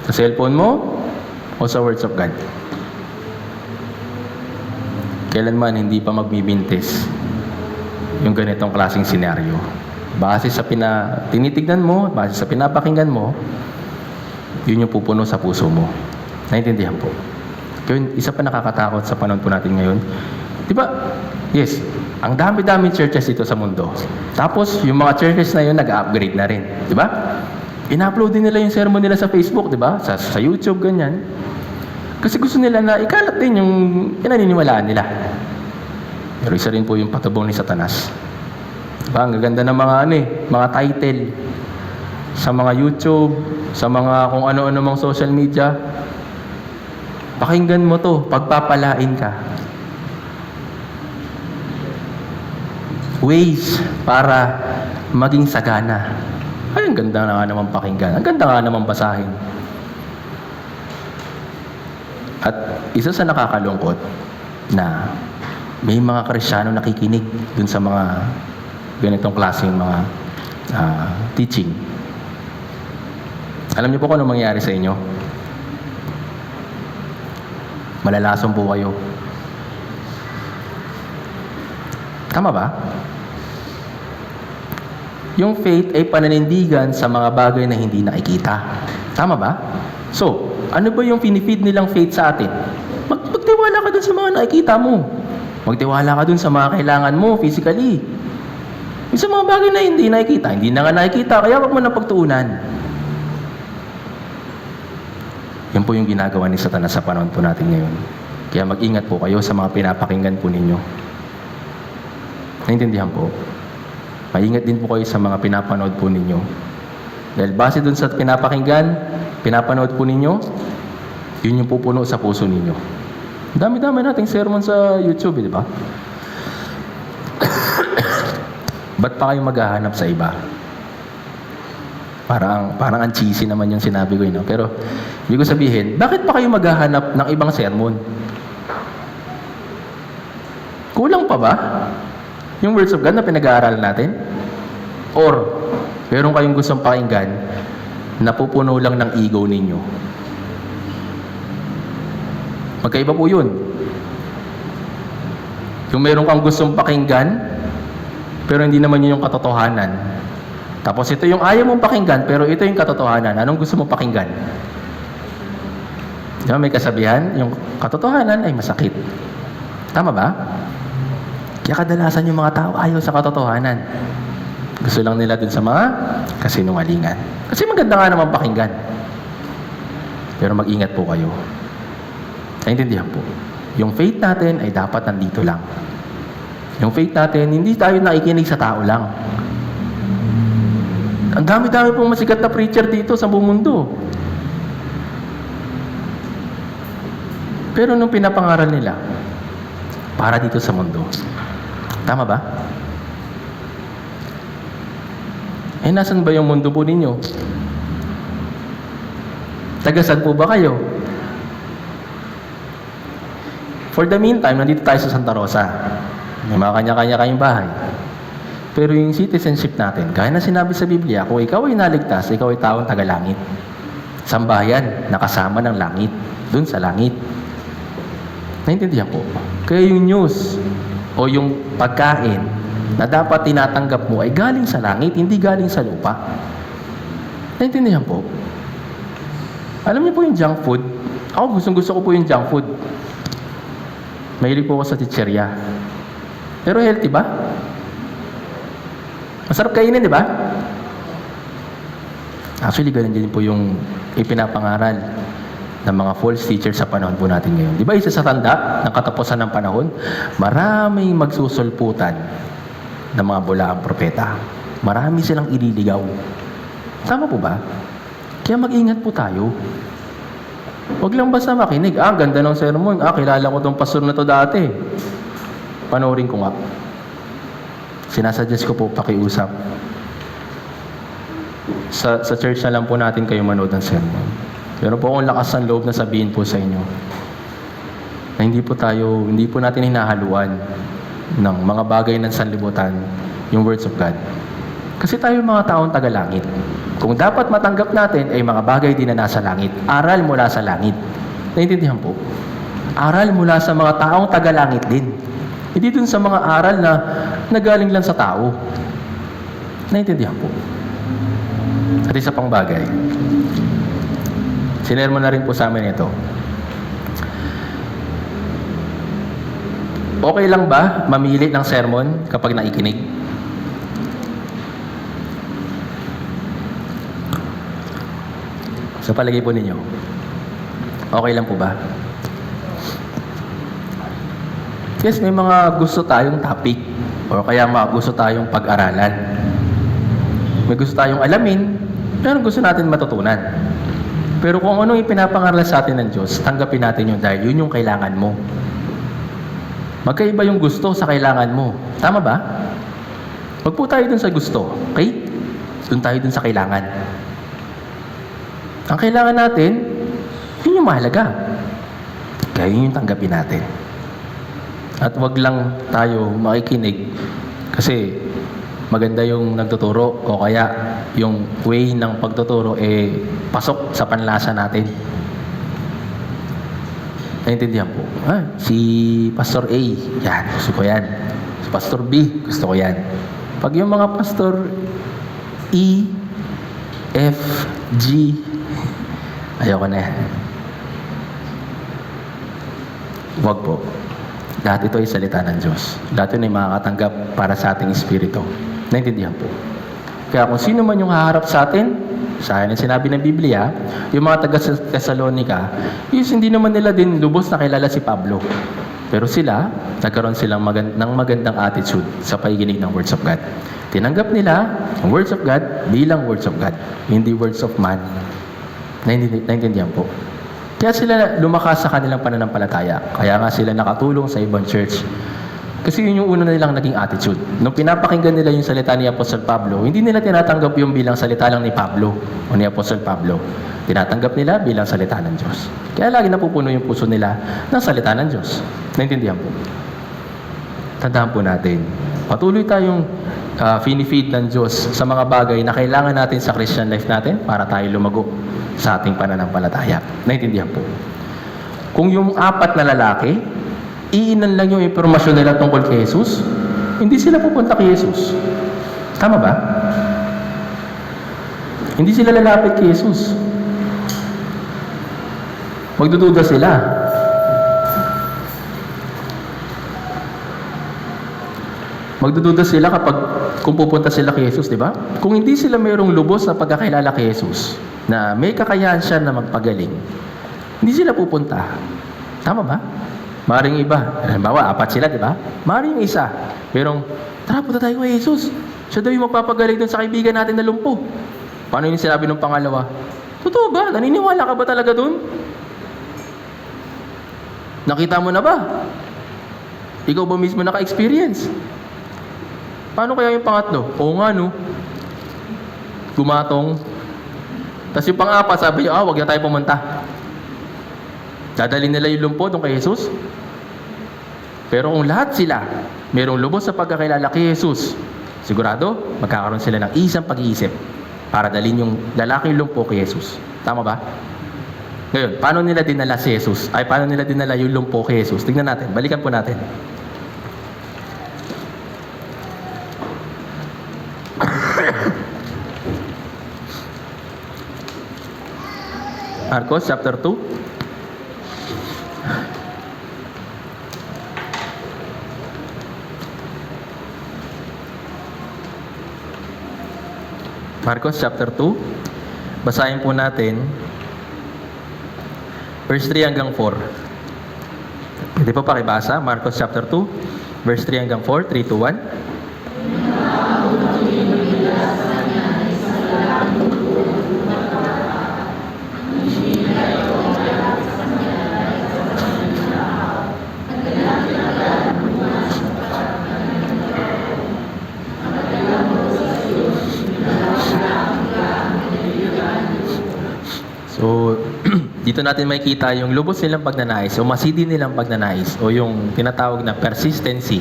S1: Sa cellphone mo o sa words of God? Kailanman hindi pa magbibintis yung ganitong klaseng senaryo. Base sa tinitignan mo, base sa pinapakinggan mo, yun yung pupuno sa puso mo. Naintindihan po. Kaya isa pa nakakatakot sa panahon po natin ngayon. Di ba? Yes, ang dami-dami churches ito sa mundo. Tapos, yung mga churches na yun, nag-upgrade na rin. Di ba? In-upload din nila yung sermon nila sa Facebook, di ba? Sa YouTube, ganyan. Kasi gusto nila na ikalat din yung pinaniniwalaan nila. Pero isa rin po yung patubong ni Satanas. Diba? Ang gaganda ng mga title sa mga YouTube, sa mga kung ano-ano mang social media. Pakinggan mo to, pagpapalain ka. Ways para maging sagana. Ay, ang ganda na nga naman pakinggan. Ang ganda nga naman basahin. At isa sa nakakalungkot na may mga Kristiyano nakikinig dun sa mga ganitong klaseng mga teaching. Alam niyo po kung ano mangyayari sa inyo? Malalason po kayo. Tama ba? Yung faith ay pananindigan sa mga bagay na hindi nakikita. Tama ba? So, ano ba yung pinifeed nilang faith sa atin? Magtiwala ka dun sa mga nakikita mo. Magtiwala ka dun sa mga kailangan mo physically. Yung sa mga bagay na hindi nakikita, hindi na nga nakikita, kaya wag mo na pagtuunan. Yan po yung ginagawa ni Satanas sa panahon po natin ngayon. Kaya mag-ingat po kayo sa mga pinapakinggan po ninyo. Naintindihan po? Maingat din po kayo sa mga pinapanood po ninyo. Dahil base dun sa pinapakinggan, pinapanood po ninyo, yun yung pupuno sa puso ninyo. Dami-dami nating sermon sa YouTube, di ba? Ba't pa kayo maghahanap sa iba? Parang ang cheesy naman yung sinabi ko, no? Pero, ibig ko sabihin, bakit pa kayo maghahanap ng ibang sermon? Kung pa ba yung words of God na pinag-aaralan natin? Or, meron kayong gustong pakinggan na pupuno lang ng ego ninyo? Magkaiba po yun. Yung meron kang gustong pakinggan, pero hindi naman yun yung katotohanan. Tapos ito yung ayaw mong pakinggan, pero ito yung katotohanan. Anong gusto mong pakinggan? Diba, may kasabihan, yung katotohanan ay masakit. Tama ba? Kaya kadalasan yung mga tao ayaw sa katotohanan. Gusto lang nila dun sa mga kasinungalingan. Kasi maganda nga naman pakinggan. Pero mag-ingat po kayo. Naintindihan po. Yung faith natin ay dapat nandito lang. Yung faith natin, hindi tayo nakikinig sa tao lang. Ang dami-dami pong masikat na preacher dito sa buong mundo. Pero nung pinapangaral nila, para dito sa mundo. Tama ba? Eh, nasan ba yung mundo po ninyo? Tagasan po ba kayo? For the meantime, nandito tayo sa Santa Rosa. May mga kanya-kanya kayong bahay. Pero yung citizenship natin, gaya na sinabi sa Biblia, kung ikaw ay naligtas, ikaw ay taong taga-langit. Sambayan, nakasama ng langit. Dun sa langit. Naintindihan po? Kaya yung news o yung pagkain na dapat tinatanggap mo ay galing sa langit, hindi galing sa lupa. Naintindihan po? Alam niyo po yung junk food? Ako gusto ko po yung junk food. Mahilig po ako sa chicherya. Pero healthy ba? Masarap kainin, di ba? Actually, ganun din po yung ipinapangaral ng mga false teachers sa panahon po natin ngayon. Di ba, isa sa tanda ng katapusan ng panahon, maraming magsusulputan ng mga bulaang propeta. Marami silang ililigaw. Tama po ba? Kaya mag-ingat po tayo. Huwag lang basta makinig. Ang ganda ng sermon. Kilala ko tong pastor na to dati. Panoorin ko nga. Sinasuggest ko po pakiusap. Sa church na lang po natin kayo manood ng sermon. Pero po akong lakas ng loob na sabihin po sa inyo na hindi po natin hinahaluan ng mga bagay ng sanlibutan, yung words of God. Kasi tayo mga taong taga-langit. Kung dapat matanggap natin ay mga bagay din na nasa langit. Aral mula sa langit. Naintindihan po? Aral mula sa mga taong taga-langit din. Hindi dun sa mga aral na nagaling lang sa tao. Naintindihan po? At isa pang bagay. Sinermo na rin po sa amin ito. Okay lang ba mamili ng sermon kapag naikinig? Sa palagay po ninyo, okay lang po ba? Yes, may mga gusto tayong topic o kaya mga gusto tayong pag-aralan. May gusto tayong alamin, pero gusto natin matutunan. Pero kung ano yung pinapangaral sa atin ng Diyos, tanggapin natin yun dahil yun yung kailangan mo. Magkaiba yung gusto sa kailangan mo. Tama ba? Wag po tayo dun sa gusto. Okay? Dun tayo dun sa kailangan. Ang kailangan natin, yun yung mahalaga. Kaya yun yung tanggapin natin. At wag lang tayo makikinig kasi maganda yung nagtuturo o kaya yung way ng pagtuturo pasok sa panlasa natin. Naintindihan po. Si Pastor A, yan, gusto ko yan. Si Pastor B, gusto ko yan. Pag yung mga Pastor E, F, G, ayoko na yan. Huwag po. Lahat ito ay salita ng Diyos. Lahat ito ay makakatanggap para sa ating espiritu. Naintindihan po. Kaya kung sino man yung haharap sa atin, sa akin ang sinabi ng Biblia, yung mga taga-Thessalonica, hindi naman nila din lubos na kilala si Pablo. Pero sila, nagkaroon silang ng magandang attitude sa pakikinig ng words of God. Tinanggap nila ang words of God bilang words of God, hindi words of man. Naintindihan po. Kaya sila lumakas sa kanilang pananampalataya. Kaya nga sila nakatulong sa ibang church. Kasi yun yung una nilang naging attitude. Nung pinapakinggan nila yung salita ni Apostol Pablo, hindi nila tinatanggap yung bilang salita lang ni Pablo o ni Apostol Pablo. Tinatanggap nila bilang salita ng Diyos. Kaya lagi napupuno yung puso nila ng salita ng Diyos. Naintindihan po. tandaan po natin, patuloy tayong finifeed ng Diyos sa mga bagay na kailangan natin sa Christian life natin para tayo lumago sa ating pananampalataya. Naintindihan po. Kung yung 4 na lalaki, iinan lang yung impormasyon nila tungkol kay Jesus, hindi sila pupunta kay Jesus. Tama ba? Hindi sila lalapit kay Jesus. Magdududa sila. Magdududa sila kung pupunta sila kay Jesus, di ba? Kung hindi sila mayroong lubos na pagkakilala kay Jesus, na may kakayahan siya na magpagaling, hindi sila pupunta. Tama ba? Maring iba. Halimbawa, 4 sila, di ba? Maring isa. Pero, tara, punta tayo kay Jesus. Siya daw yung magpapagaling doon sa kaibigan natin na lumpo. Paano yung sinabi ng pangalawa? Totoo ba? Naniniwala ka ba talaga doon? Nakita mo na ba? Ikaw ba mismo naka-experience? Paano kaya yung pangatlo? Oo nga, no? Gumatong. Tapos yung pang-4, sabi niya, wag na tayo pumunta. Dadalhin nila yung lumpo doon kay Jesus. Pero kung lahat sila mayroong lubos sa pagkakilala kay Jesus, sigurado, magkakaroon sila ng isang pag-iisip para dalhin yung lalaking lumpo kay Jesus. Tama ba? Ngayon, paano nila dinala si Jesus? Ay, paano nila dinala yung lumpo kay Jesus? Tingnan natin. Balikan po natin. Marcos chapter 2. Marcos chapter 2. Basahin po natin verse 3 hanggang 4. Pwede po pakibasa? Marcos chapter 2, verse 3 hanggang 4, 3 to 1. So, dito natin makikita yung lubos nilang pagnanais o masidi nilang pagnanais o yung tinatawag na persistency.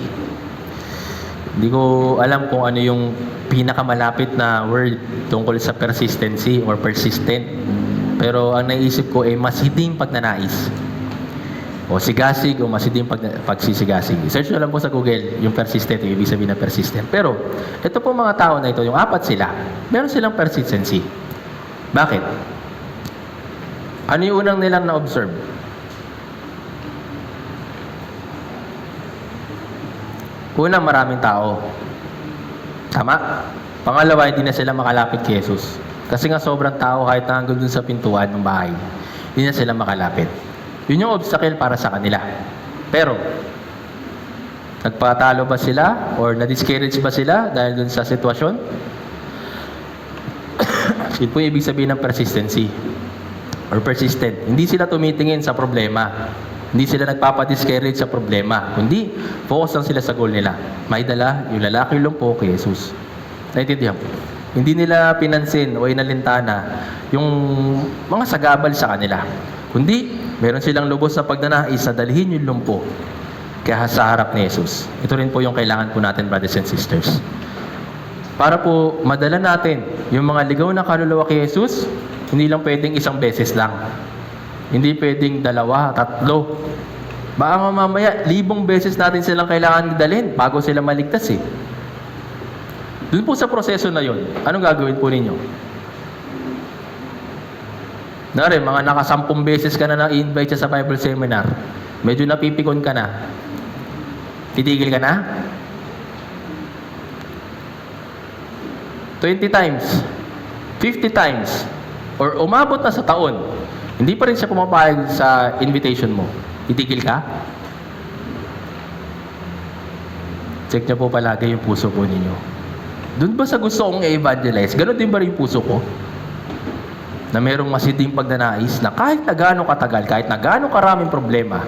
S1: Hindi ko alam kung ano yung pinakamalapit na word tungkol sa persistency or persistent. Pero ang naisip ko ay masiding pagnanais. O sigasig o masiding pagsisigasig. Search nyo lang po sa Google yung persistent, yung ibig sabihin na persistent. Pero, ito po mga tao na ito, yung 4 sila, meron silang persistency. Bakit? Ano yung unang nilang na-observe? Una, maraming tao. Tama? Pangalawa, hindi na sila makalapit kay Jesus. Kasi nga sobrang tao kahit na hanggang dun sa pintuan ng bahay, hindi na sila makalapit. Yun yung obstacle para sa kanila. Pero, nagpatalo ba sila? Or na-discourage ba sila dahil dun sa sitwasyon? Yun po yung ibig sabihin ng persistency. Or persistent. Hindi sila tumitingin sa problema. Hindi sila nagpapadiscourage sa problema. Kundi, focus lang sila sa goal nila. May dala yung lalaki lumpo kay Jesus. Naintindihan po? Hindi nila pinansin o inalintana yung mga sagabal sa kanila. Kundi, meron silang lubos na pagnanais na dalhin yung lumpo kaya sa harap ni Jesus. Ito rin po yung kailangan po natin, brothers and sisters. Para po madala natin yung mga ligaw na kaluluwa kay Jesus, hindi lang pwedeng isang beses lang. Hindi pwedeng 2, 3. Baka mamaya, 1,000 beses natin silang kailangan dalhin bago sila maligtas eh. Doon po sa proseso na yon, anong gagawin po ninyo? Nari, mga naka 10 beses ka na na-invite sa Bible seminar. Medyo napipikon ka na. Titigil ka na? 20 times. 50 times. Or umabot na sa taon, hindi pa rin siya pumapayag sa invitation mo. Titigil ka? Check niyo po palagi yung puso po ninyo. Doon ba sa gusto kong i-evangelize, gano'n din ba rin yung puso ko? Na merong masiding pagnanais na kahit na gaano katagal, kahit na gaano karaming problema,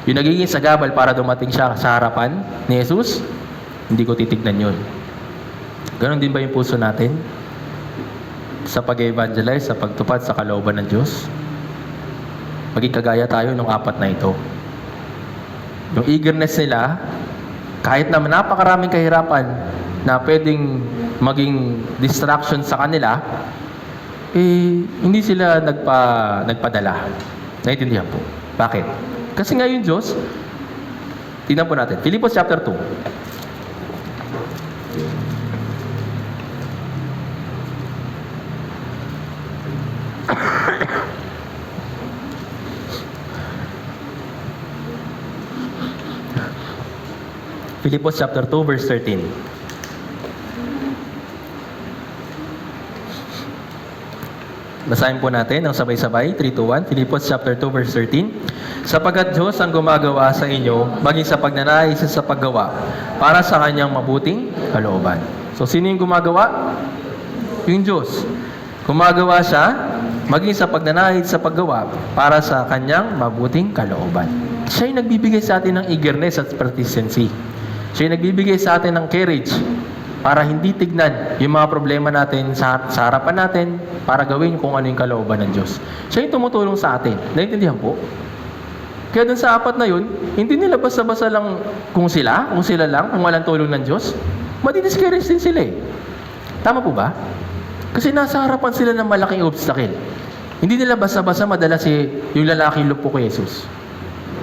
S1: yung nagiging sagabal para dumating siya sa harapan ni Jesus, hindi ko titignan yun. Gano'n din ba yung puso natin? Sa pag-evangelize, sa pagtupad sa kalooban ng Diyos? Maging kagaya tayo ng 4 na ito. Yung eagerness nila, Kahit na napakaraming kahirapan na pwedeng maging distraction sa kanila, hindi sila nagpadala. Naintindihan po. Bakit? Kasi nga yung Diyos, tingnan po natin. Filipos chapter 2. Filipos chapter 2 verse 13. Basahin po natin ang sabay-sabay, 3, 2, 1. Filipos chapter 2 verse 13. Sapagkat Diyos ang gumagawa sa inyo, maging sa pagnanais sa paggawa, para sa kanyang mabuting kalooban. So, sino yung gumagawa? Yung Diyos. Gumagawa siya, maging sa pagnanais sa paggawa, para sa kanyang mabuting kalooban. Siya yung nagbibigay sa atin ng eagerness at persistency. Siya yung nagbibigay sa atin ng courage para hindi tignan yung mga problema natin sa harapan natin para gawin kung ano yung kalooban ng Diyos. Siya yung tumutulong sa atin. Naintindihan po? Kaya dun sa apat na yun, hindi nila basta-basta lang kung sila lang, kung walang tulong ng Diyos, madidiscourage din sila eh. Tama po ba? Kasi nasa harapan sila ng malaking obstacle. Hindi nila basta-basta madala yung lalaking lupo kay Jesus.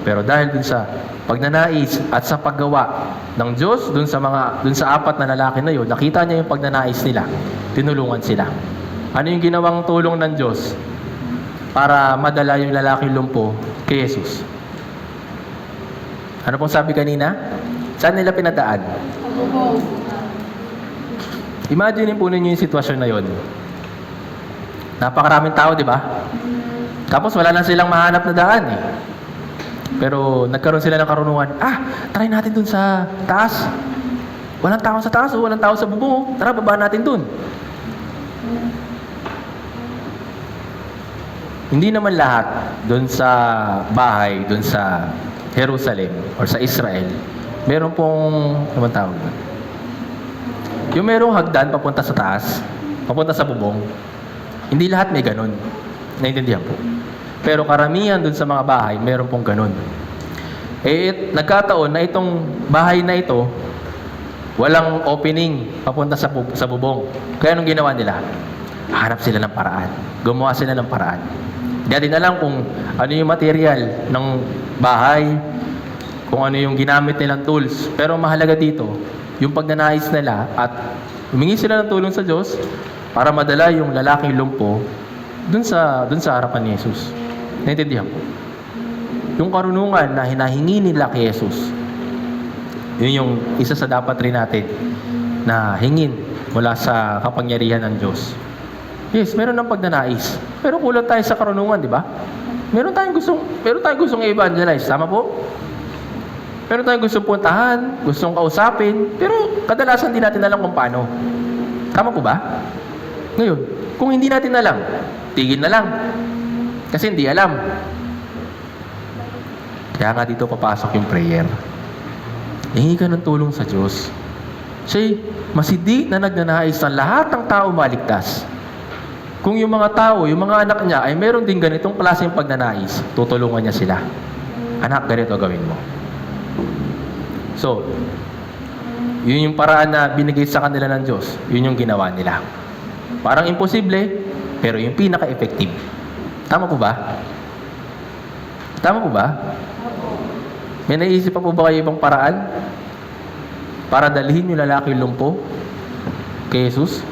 S1: Pero dahil dun sa pagnanais at sa paggawa ng Diyos, dun sa apat na lalaki na yun, nakita niya yung pagnanais nila, tinulungan sila. Ano yung ginawang tulong ng Diyos para madala yung lalaking lumpo kay Jesus? Ano pong sabi kanina? Saan nila pinadaan? Imagine po ninyo yung sitwasyon na yun. Napakaraming tao, di ba? Tapos wala na silang mahanap na daan eh. Pero nagkaroon sila ng karunungan, try natin dun sa taas. Walang tao sa taas, walang tao sa bubong. Tara, baba natin dun. Hindi naman lahat dun sa bahay, dun sa Jerusalem or sa Israel, meron pong, naman tawag doon? Yung merong hagdan papunta sa taas, papunta sa bubong, hindi lahat may ganun. Naintindihan po. Pero karamihan dun sa mga bahay, meron pong ganun. Nagkataon na itong bahay na ito, walang opening papunta sa bubong. Kaya anong ginawa nila? Hanap sila ng paraan. Gumawa sila ng paraan. Hindi natin alam kung ano yung material ng bahay, kung ano yung ginamit nilang tools. Pero mahalaga dito, yung pagnanais nila at humingi sila ng tulong sa Diyos para madala yung lalaking lumpo dun sa harapan ni Jesus. Naintindihan po? Yung karunungan na hinahingi nila kay Jesus, yun yung isa sa dapat rin natin na hingin mula sa kapangyarihan ng Diyos. Yes, meron ng pagnanais. Pero kulang tayo sa karunungan, di ba? Meron tayong gustong i-evangelize. Tama po? Meron tayong gustong puntahan, gustong kausapin, pero kadalasan di natin alam kung paano. Tama po ba? Ngayon, kung hindi natin alam, tigil na lang. Kasi hindi alam. Kaya nga dito papasok yung prayer. Hingi ka ng tulong sa Diyos. Siya'y masidi na nagnanais na lahat ng tao maligtas. Kung yung mga tao, yung mga anak niya ay meron din ganitong klaseng pagnanais, tutulungan niya sila. Anak, ganito gawin mo. So, yun yung paraan na binigay sa kanila ng Diyos. Yun yung ginawa nila. Parang imposible, pero yung pinaka-effective. Tama po ba? Tama po ba? May naisip pa po ba kayo ibang paraan para dalhin yung lalaki lumpo kay Jesus?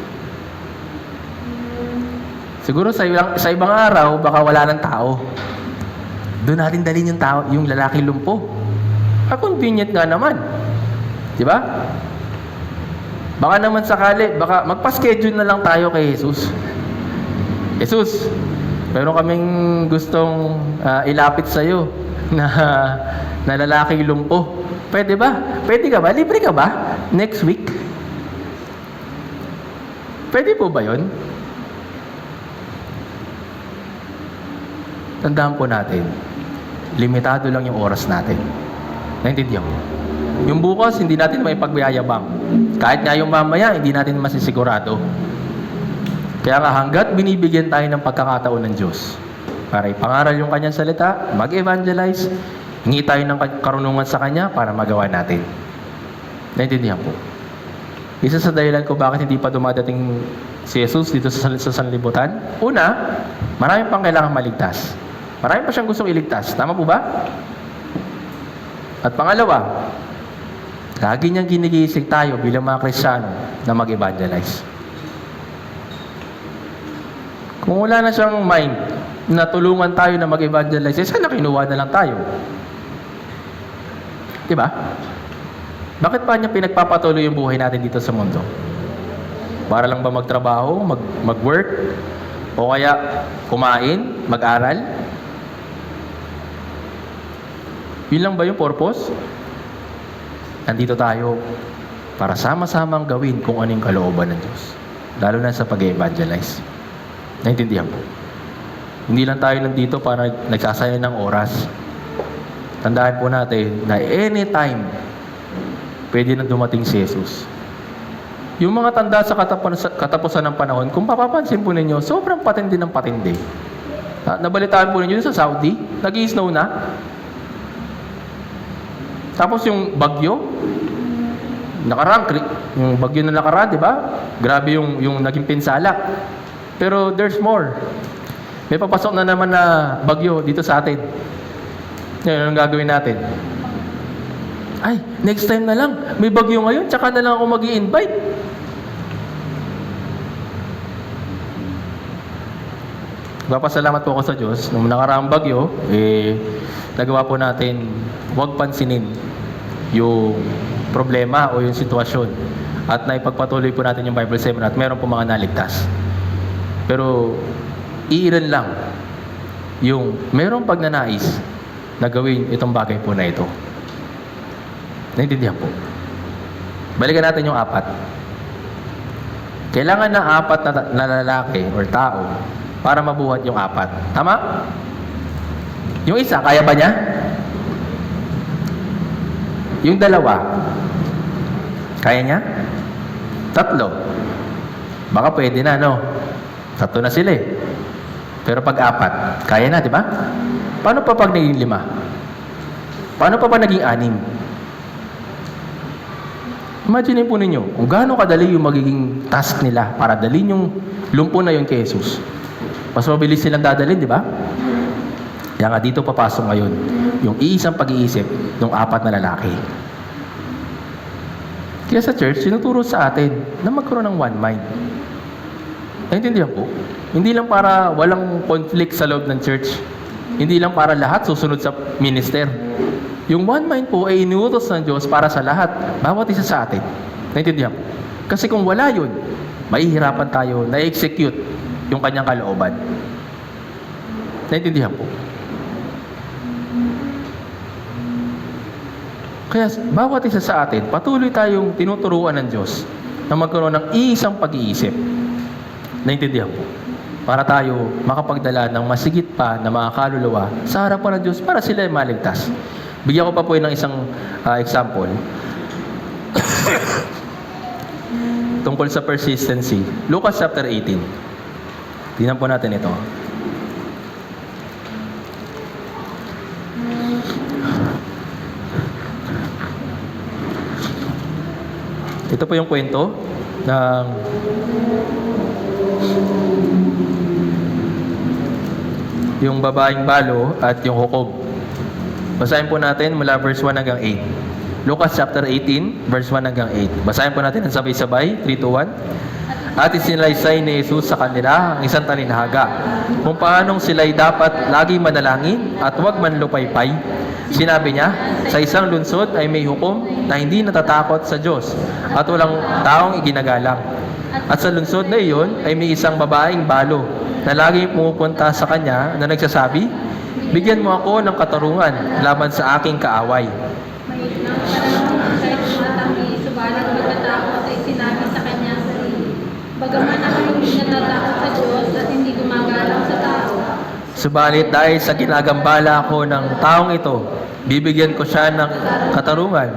S1: Siguro sa ibang araw, baka wala ng tao. Doon natin dalhin yung lalaki lumpo. Convenient nga naman. Di ba? Baka naman sakali, baka magpa-schedule na lang tayo kay Jesus. Jesus, meron kaming gustong ilapit sa'yo na lalaking lumpo. Pwede ba? Pwede ka ba? Libre ka ba? Next week? Pwede po ba yun? Tandaan po natin, limitado lang yung oras natin. Naintindihan mo? Yung bukas, hindi natin may pagbayayabang. Kahit nga yung mamaya, hindi natin masisigurado. Kaya nga hanggat binibigyan tayo ng pagkakataon ng Diyos para ipangaral yung kanyang salita, mag-evangelize, hingi tayo ng karunungan sa kanya para magawa natin. Naintindihan po. Isa sa dahilan ko bakit hindi pa dumadating si Jesus dito sa sanlibutan. Una, marami pang kailangan maligtas. Marami pa siyang gustong iligtas. Tama po ba? At pangalawa, lagi niyang ginigising tayo bilang mga Kristiyano na mag-evangelize. Kung wala na siyang mind na tulungan tayo na mag-evangelize, sana kinuha na lang tayo. Diba? Bakit pa niya pinagpapatuloy yung buhay natin dito sa mundo? Para lang ba magtrabaho, mag-work, o kaya kumain, mag-aral? Yun lang ba yung purpose? Nandito tayo para sama-samang gawin kung anong kalooban ng Diyos. Lalo na sa pag-evangelize. Naintindihan po. Hindi lang tayo nandito para nagsasayang ng oras. Tandaan po natin na anytime pwede na dumating si Jesus. Yung mga tanda sa katapusan ng panahon, kung papapansin po ninyo, sobrang patindi ng patindi. Nabalitaan po ninyo sa Saudi, nag-i-snow na. Tapos yung bagyo, yung bagyo na nakaraan, di ba? Grabe yung naging pinsala. Pero there's more. May papasok na naman na bagyo dito sa atin. Ngayon, anong gagawin natin? Ay, next time na lang. May bagyo ngayon, tsaka na lang ako mag-i-invite. Papasalamat po ako sa Diyos. Nung nakaraang bagyo, nagawa po natin, huwag pansinin yung problema o yung sitwasyon. At naipagpatuloy po natin yung Bible seminar at meron po mga naligtas. Pero, iilan lang yung merong pagnanais na gawin itong bagay po na ito. Naintindihan po. Balikan natin yung 4. Kailangan ng 4 na lalaki or tao para mabuhat yung 4. Tama? Yung isa, kaya ba niya? Yung 2, kaya niya? 3. Baka pwede na, no? 3 na sila eh. Pero pag 4, kaya na, di ba? Paano pa pag naging 5? Paano pa naging 6? Imagine po ninyo, kung gaano kadali yung magiging task nila para dalhin yung lumpo na yun kay Jesus. Mas mabilis silang dadalhin, di ba? Kaya nga dito papasok ngayon yung iisang pag-iisip ng 4 na lalaki. Kaya sa church, sinuturo sa atin na magkaroon ng one mind. Naintindihan po? Hindi lang para walang conflict sa loob ng church. Hindi lang para lahat susunod sa minister. Yung one mind po ay inuutos ng Diyos para sa lahat, bawat isa sa atin. Naintindihan po? Kasi kung wala yun, mahihirapan tayo na execute yung kanyang kalooban. Naintindihan po? Kaya bawat isa sa atin, patuloy tayong tinuturuan ng Diyos na magkaroon ng iisang pag-iisip. Naintindihan po? Para tayo makapagdala ng masigit pa na mga kaluluwa sa harapan ng Diyos para sila ay maligtas. Bigyan ko pa po ng isang example. Tungkol sa persistency. Lucas chapter 18. Tingnan po natin ito. Ito po yung kwento ng yung babaeng balo at yung hukob. Basahin po natin mula verse 1 hanggang 8. Lucas chapter 18, verse 1 hanggang 8. Basahin po natin ang sabay-sabay, 3, 2, 1. At isinalaysay ni Jesus sa kanila ang isang talinhaga kung paanong sila'y dapat lagi manalangin at huwag manlupaypay. Sinabi niya, sa isang lungsod ay may hukom na hindi natatakot sa Diyos at walang taong iginagalang. At sa lungsod na iyon ay may isang babaeng balo na laging pumupunta sa kanya na nagsasabi, bigyan mo ako ng katarungan laban sa aking kaaway.
S2: Subalit pagkatapos ay sinabi sa kanya sarili, bagaman ako hindi natatakot sa Diyos at hindi gumagalang sa tao.
S1: Subalit dahil sa ginagambala ko ng taong ito, bibigyan ko siya ng katarungan.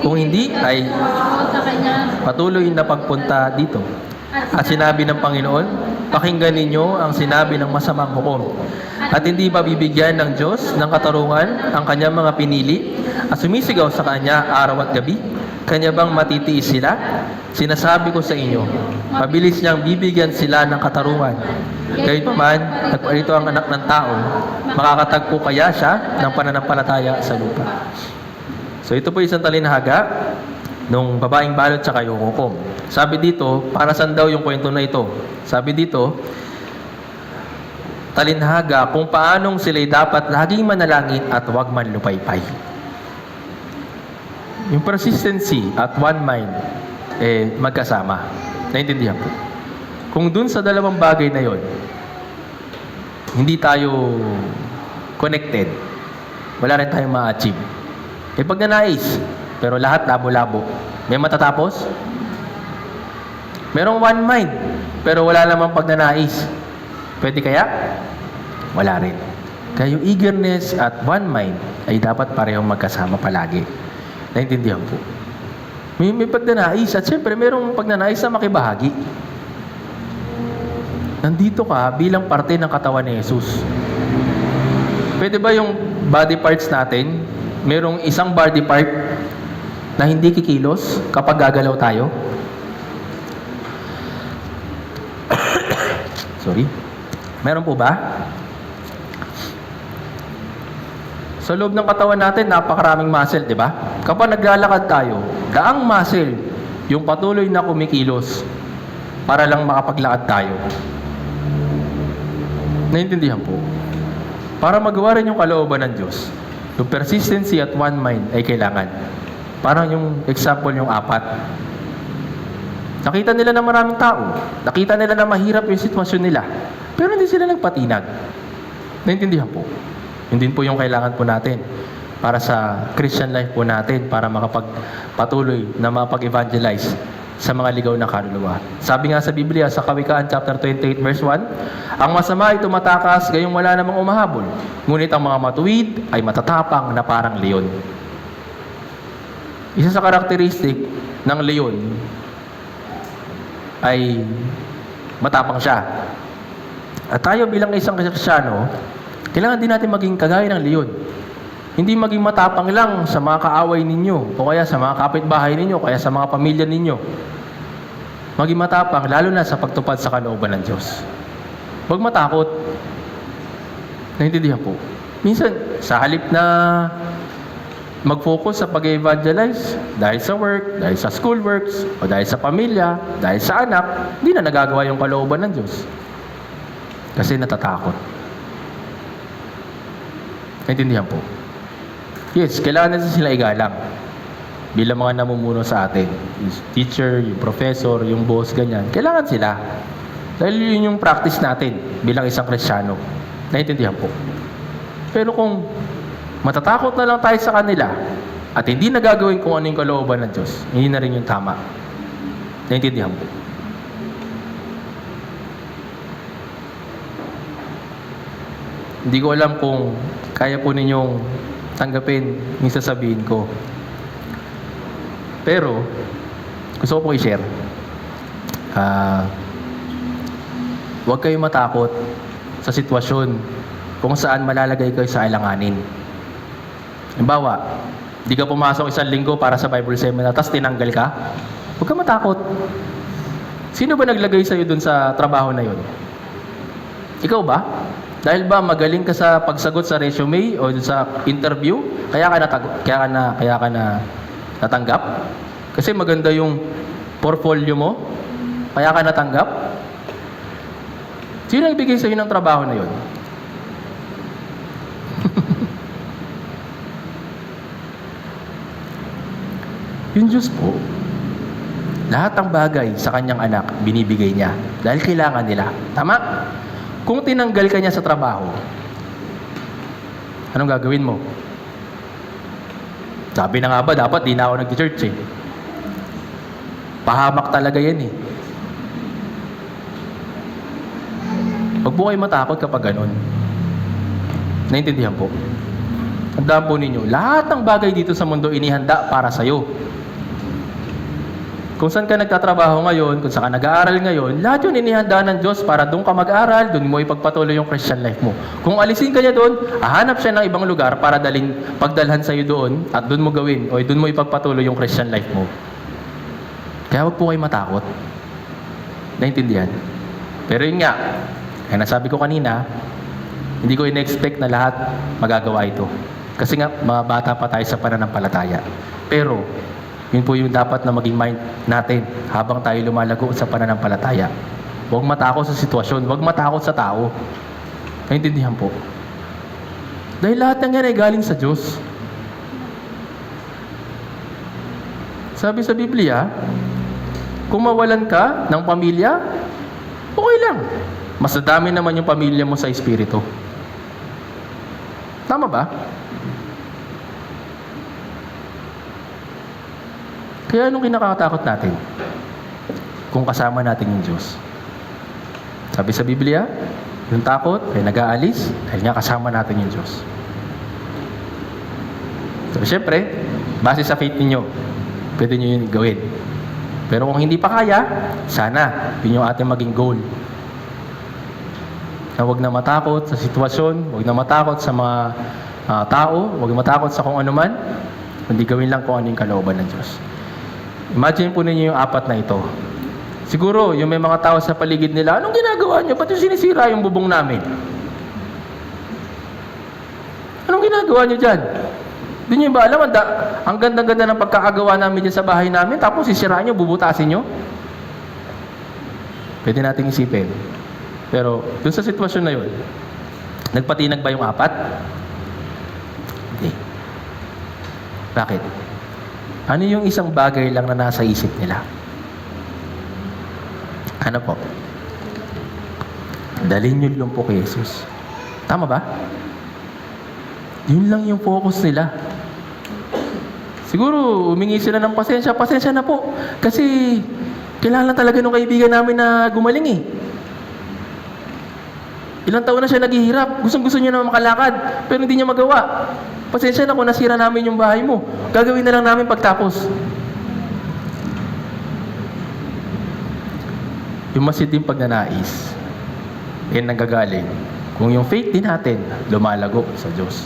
S1: Kung hindi ay patuloy na pagpunta dito. At sinabi ng Panginoon, pakinggan ninyo ang sinabi ng masamang hukom. At hindi ba bibigyan ng Diyos ng katarungan ang kanyang mga pinili at sumisigaw sa kanya araw at gabi? Kanya bang matitiis sila? Sinasabi ko sa inyo, mabilis niyang bibigyan sila ng katarungan. Gayunpaman, nagparito ang anak ng tao, makakatagpo kaya siya ng pananampalataya sa lupa. So ito po isang talinhaga nung babaeng balot sa yung hukom. Sabi dito, para saan daw yung kwento na ito? Sabi dito, talinhaga kung paanong sila'y dapat laging manalangin at huwag manlupaypay. Yung persistency at one mind, magkasama. Naintindihan po. Kung dun sa dalawang bagay na yon, hindi tayo connected, wala rin tayong ma-achieve. Pag nanais, pero lahat labo-labo, may matatapos? Merong one mind, pero wala namang pagnanais. Pwede kaya? Wala rin. Kaya yung eagerness at one mind ay dapat parehong magkasama palagi. Naintindihan po. May pagnanais at siyempre merong pagnanais na makibahagi. Nandito ka bilang parte ng katawan ni Jesus. Pwede ba yung body parts natin, merong isang body part na hindi kikilos kapag gagalaw tayo? Sorry. Meron po ba? Sa loob ng katawan natin, napakaraming muscle, di ba? Kapag naglalakad tayo, daang muscle, yung patuloy na kumikilos para lang makapaglakad tayo. Naintindihan po. Para magawa rin yung kalooban ng Diyos, yung persistency at one mind ay kailangan. Parang yung example yung 4. Nakita nila na maraming tao. Nakita nila na mahirap yung sitwasyon nila. Pero hindi sila nagpatinag. Naintindihan po. Hindi po yung kailangan po natin para sa Christian life po natin para makapagpatuloy na makapag-evangelize sa mga ligaw na kaluluwa. Sabi nga sa Biblia, sa Kawikaan chapter 28 verse 1, ang masama ay tumatakas gayong wala namang umahabol. Ngunit ang mga matuwid ay matatapang na parang leon. Isa sa karakteristik ng leon ay matapang siya. At tayo bilang isang Kristiyano, kailangan din natin maging kagaya ng leon. Hindi maging matapang lang sa mga kaaway ninyo, o kaya sa mga kapitbahay ninyo, o kaya sa mga pamilya ninyo. Maging matapang, lalo na sa pagtupad sa kalooban ng Diyos. Huwag matakot. Naintindihan po. Minsan, sa halip na mag-focus sa pag-evangelize, dahil sa work, dahil sa school works, o dahil sa pamilya, dahil sa anak, hindi na nagagawa yung kalooban ng Diyos. Kasi natatakot. Naintindihan po. Yes, kailangan natin sila igalang. Bilang mga namumuno sa atin. Yung teacher, yung professor, yung boss, ganyan. Kailangan sila. Dahil yun yung practice natin bilang isang Kristiyano. Naintindihan po. Pero kung matatakot na lang tayo sa kanila at hindi na gagawin kung ano yung kalooban ng Diyos, hindi na rin yung tama. Naintindihan po. Hindi ko alam kung kaya po ninyong tanggapin yung sasabihin ko. Pero, gusto ko pong i-share. Huwag kayong matakot sa sitwasyon kung saan malalagay kayo sa alanganin. Halimbawa, di ka pumasok isang linggo para sa Bible seminar, tapos tinanggal ka, huwag ka matakot. Sino ba naglagay sa'yo dun sa trabaho na yun? Ikaw ba? Dahil ba magaling ka sa pagsagot sa resume o sa interview, kaya ka na natanggap? Kasi maganda yung portfolio mo, kaya ka natanggap? Sino nagbigay sa iyo ng trabaho na 'yon? Yung Diyos po, lahat ng bagay sa kanyang anak, binibigay niya dahil kailangan nila. Tama? Kung tinanggal ka niya sa trabaho, anong gagawin mo? Sabi na nga ba, dapat di na ako nag-church eh. Pahamak talaga yan eh. Huwag po kayo matakot kapag ganun. Naintindihan po? Tandaan po ninyo, lahat ng bagay dito sa mundo inihanda para sa'yo. Kung saan ka nagtatrabaho ngayon, kung saan ka nag-aaral ngayon, lahat yun inihanda ng Diyos para doon ka mag-aral, doon mo ipagpatuloy yung Christian life mo. Kung alisin ka niya doon, hahanap siya ng ibang lugar para pagdalhan sa'yo doon at doon mo gawin o doon mo ipagpatuloy yung Christian life mo. Kaya huwag po kayo matakot. Naintindihan? Pero yun nga, kaya nasabi ko kanina, hindi ko in-expect na lahat magagawa ito. Kasi nga, mga bata pa tayo sa pananampalataya. Pero, yun po yung dapat na maging mind natin habang tayo lumalago sa pananampalataya. Huwag matakot sa sitwasyon, huwag matakot sa tao. Naintindihan po? Dahil lahat ng yan ay galing sa Diyos. Sabi sa Biblia, kung mawalan ka ng pamilya, okay lang. Mas dami naman yung pamilya mo sa Espiritu. Tama ba? Kaya anong kinakatakot natin? Kung kasama natin yung Diyos. Sabi sa Biblia, yung takot ay nag-aalis dahil nga kasama natin yung Diyos. So, syempre, base sa faith ninyo, pwede nyo yun gawin. Pero kung hindi pa kaya, sana, yun yung ating maging goal. Na huwag na matakot sa sitwasyon, huwag na matakot sa mga tao, huwag na matakot sa kung ano man, kundi gawin lang kung ano yung kalooban ng Diyos. Imagine po ninyo yung apat na ito. Siguro, yung may mga tao sa paligid nila, anong ginagawa nyo? Ba't yung sinisira yung bubong namin? Anong ginagawa nyo dyan? Hindi nyo ba alam, ang ganda-ganda ng pagkakagawa namin dyan sa bahay namin, tapos sisiraan nyo, bubutasin nyo? Pwede nating isipin. Pero, dun sa sitwasyon na yun, nagpatinag ba yung apat? Hindi. Bakit? Ano yung isang bagay lang na nasa isip nila? Ano po? Dalhin nyo lang po kay Jesus. Tama ba? Yun lang yung focus nila. Siguro, humingi sila ng pasensya. Pasensya na po. Kasi, kailangan talaga ng kaibigan namin na gumaling eh. Ilang taon na siya naghihirap. Gustong-gusto niya na makalakad. Pero hindi niya magawa. Pasensya na kung nasira namin yung bahay mo. Gagawin na lang namin pagtapos. Yung masiting pagnanais, yan nanggagaling. Kung yung faith din natin, lumalago sa Diyos.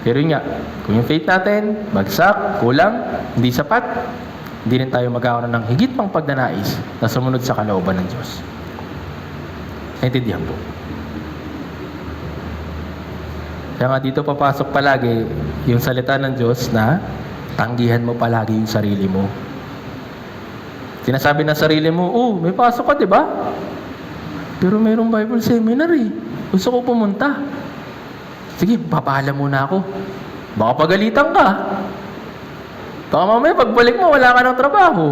S1: Pero yun nga, kung yung faith natin, bagsak, kulang, hindi sapat, hindi rin tayo magkakaroon ng higit pang pagnanais na sumunod sa kalooban ng Diyos. Naintindihan po. Kaya nga dito papasok palagi yung salita ng Diyos na tanggihan mo palagi yung sarili mo. Sinasabi ng sarili mo, may pasok ka, di ba? Pero mayroong Bible seminar eh. Gusto ko pumunta. Sige, papaalam muna ako. Baka pagalitan ka. Baka mamaya pagbalik mo, wala ka ng trabaho.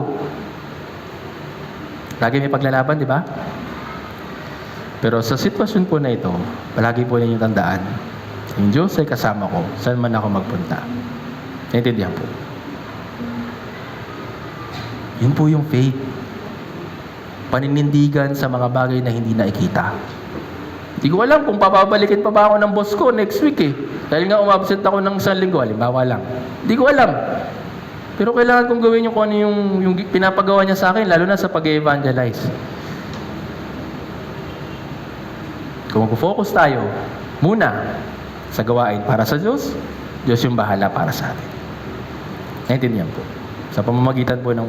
S1: Lagi may paglalaban, di ba? Pero sa sitwasyon po na ito, palagi po ninyong tandaan, yung Diyos ay kasama ko, saan man ako magpunta. Naintindihan po. Yun po yung faith. Paninindigan sa mga bagay na hindi nakikita. Hindi ko alam kung papabalikin pa ba ako ng boss ko next week eh. Dahil nga umabsent ako ng isang linggo, halimbawa lang. Hindi ko alam. Pero kailangan kong gawin yung kung ano yung pinapagawa niya sa akin, lalo na sa pag-evangelize. Kung mag-focus tayo, muna, sa gawain para sa Diyos, Diyos yung bahala para sa atin. Naintindihan po. Sa pamamagitan po ng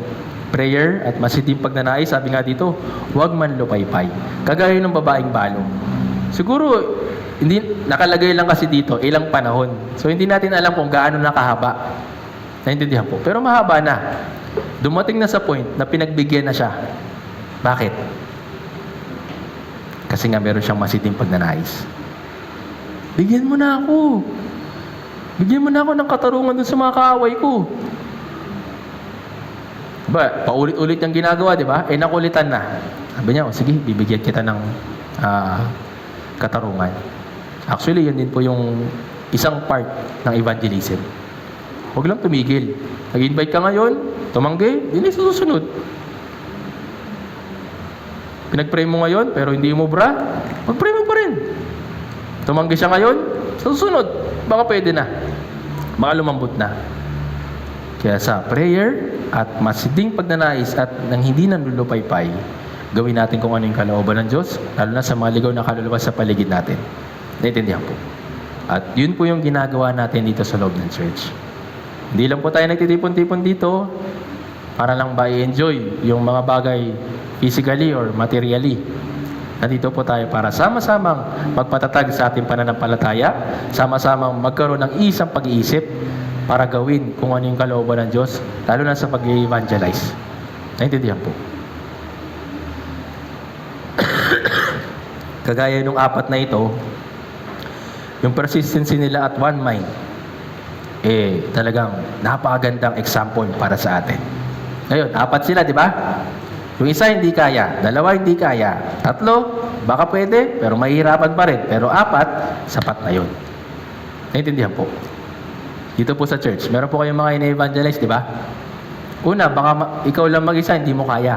S1: prayer at masiting pagnanais, sabi nga dito, huwag man lupaypay. Kagaya ng babaeng balong. Siguro, hindi nakalagay lang kasi dito, ilang panahon. So, hindi natin alam kung gaano nakahaba. Naintindihan po. Pero mahaba na. Dumating na sa point na pinagbigyan na siya. Bakit? Kasi nga meron siyang masiting pagnanais. Bigyan mo na ako. Bigyan mo na ako ng katarungan dun sa mga kaaway ko. Diba, paulit-ulit yung ginagawa, di ba? Nakulitan na. Sabi niya, sige, bibigyan kita ng katarungan. Actually, yan din po yung isang part ng evangelism. Huwag lang tumigil. Nag-invite ka ngayon, tumanggi, hindi susunod. Pinag-pray mo ngayon, pero hindi mo bra, mag-pray mo pa rin. Tumanggi siya ngayon, susunod, baka pwede na. Baka lumambot na. Kaya sa prayer, at masiding pagnanais at nang hindi nanlulupaypay, gawin natin kung ano yung kalooban ng Diyos, lalo na sa mga ligaw na kaluluwa sa paligid natin. Naintindihan po. At yun po yung ginagawa natin dito sa loob ng church. Hindi lang po tayo nagtitipon-tipon dito para lang ba i-enjoy yung mga bagay physically or materially. Nandito po tayo para sama-samang magpatatag sa ating pananampalataya, sama-samang magkaroon ng isang pag-iisip para gawin kung ano yung kalooban ng Diyos, lalo na sa pag-evangelize. Naintindihan po. Kagaya nung apat na ito, yung persistency nila at one mind, talagang napakagandang example para sa atin. Ngayon, apat sila, di ba? Yung isa hindi kaya, dalawa hindi kaya, tatlo, baka pwede, pero mahihirapan pa rin. Pero apat, sapat na yun. Naintindihan po. Dito po sa church, meron po kayong mga ina-evangelize, di ba? Una, baka ikaw lang mag-isa, hindi mo kaya.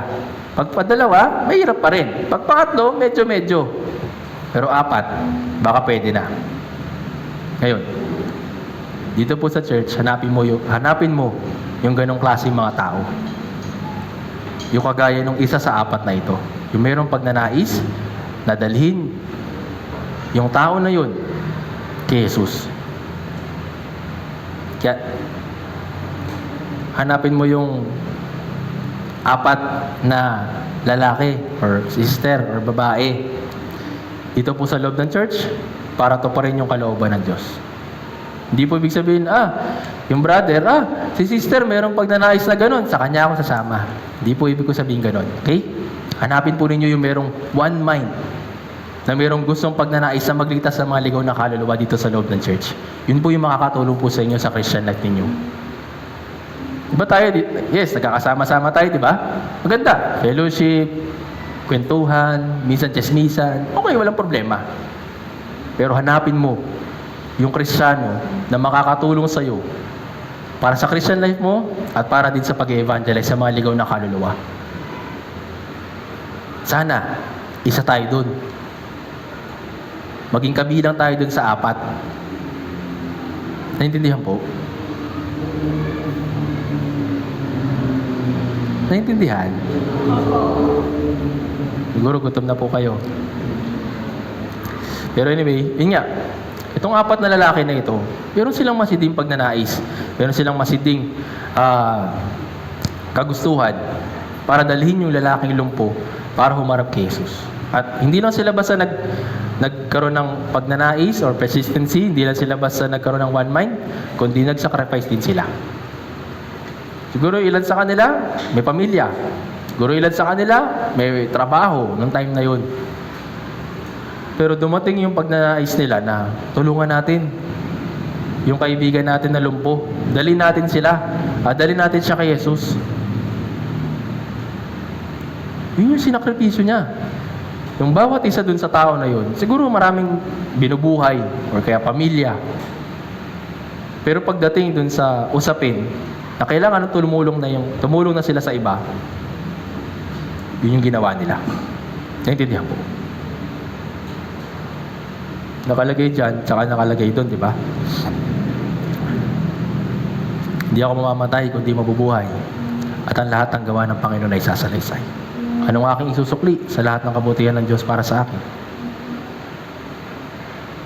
S1: Pagpadalawa, mahirap pa rin. Pagpakatlo, medyo-medyo. Pero apat, baka pwede na. Ngayon, dito po sa church, hanapin mo yung ganong klaseng mga tao. Yung kagaya ng isa sa apat na ito. Yung mayroong pagnanais na dalhin yung tao na yun kay Jesus. Kaya, hanapin mo yung apat na lalaki or sister or babae dito po sa loob ng church para to pa rin yung kalooban ng Diyos. Hindi po ibig sabihin, yung brother, si sister mayroong pagnanais na ganun, sa kanya ako sasama. Hindi po ibig ko sabihin ganun. Okay? Hanapin po ninyo yung mayroong one mind na mayroong gustong pagnanais na magligtas sa mga ligaw na kaluluwa dito sa loob ng church. Yun po yung makakatulong po sa inyo sa Christian life ninyo. Diba tayo? Yes, nagkakasama-sama tayo, di ba? Maganda. Fellowship, kwentuhan, minsan chismisan. Okay, walang problema. Pero hanapin mo yung Kristiyano na makakatulong sa iyo para sa Christian life mo at para din sa pag-evangelize sa mga ligaw na kaluluwa. Sana, isa tayo dun. Maging kabilang tayo dun sa apat. Naintindihan po? Naintindihan? Siguro gutom na po kayo. Pero anyway, yun nga. Itong apat na lalaki na ito, meron silang masiding pagnanais. Meron silang masiding kagustuhan para dalhin yung lalaking lumpo para humarap kay Jesus. At hindi lang sila basta nagkaroon ng pagnanais or persistency, hindi lang sila basta nagkaroon ng one mind, kundi nag-sacrifice din sila. Siguro ilan sa kanila, may pamilya. Siguro ilan sa kanila, may trabaho nung time na yun. Pero dumating yung pagnanais nila na tulungan natin yung kaibigan natin na lumpo. Dalhin natin sila. Dalhin natin siya kay Jesus. Yun yung sinakripisyo niya. Yung bawat isa dun sa tao na yun, siguro maraming binubuhay or kaya pamilya. Pero pagdating dun sa usapin, na kailangan tumulong na sila sa iba, yun yung ginawa nila. Naintindihan po. Nakalagay dyan, tsaka nakalagay doon, di ba? Hindi ako mamamatay kundi mabubuhay. At ang lahat ng gawa ng Panginoon ay sasalaysay. Anong aking isusukli sa lahat ng kabutihan ng Diyos para sa akin?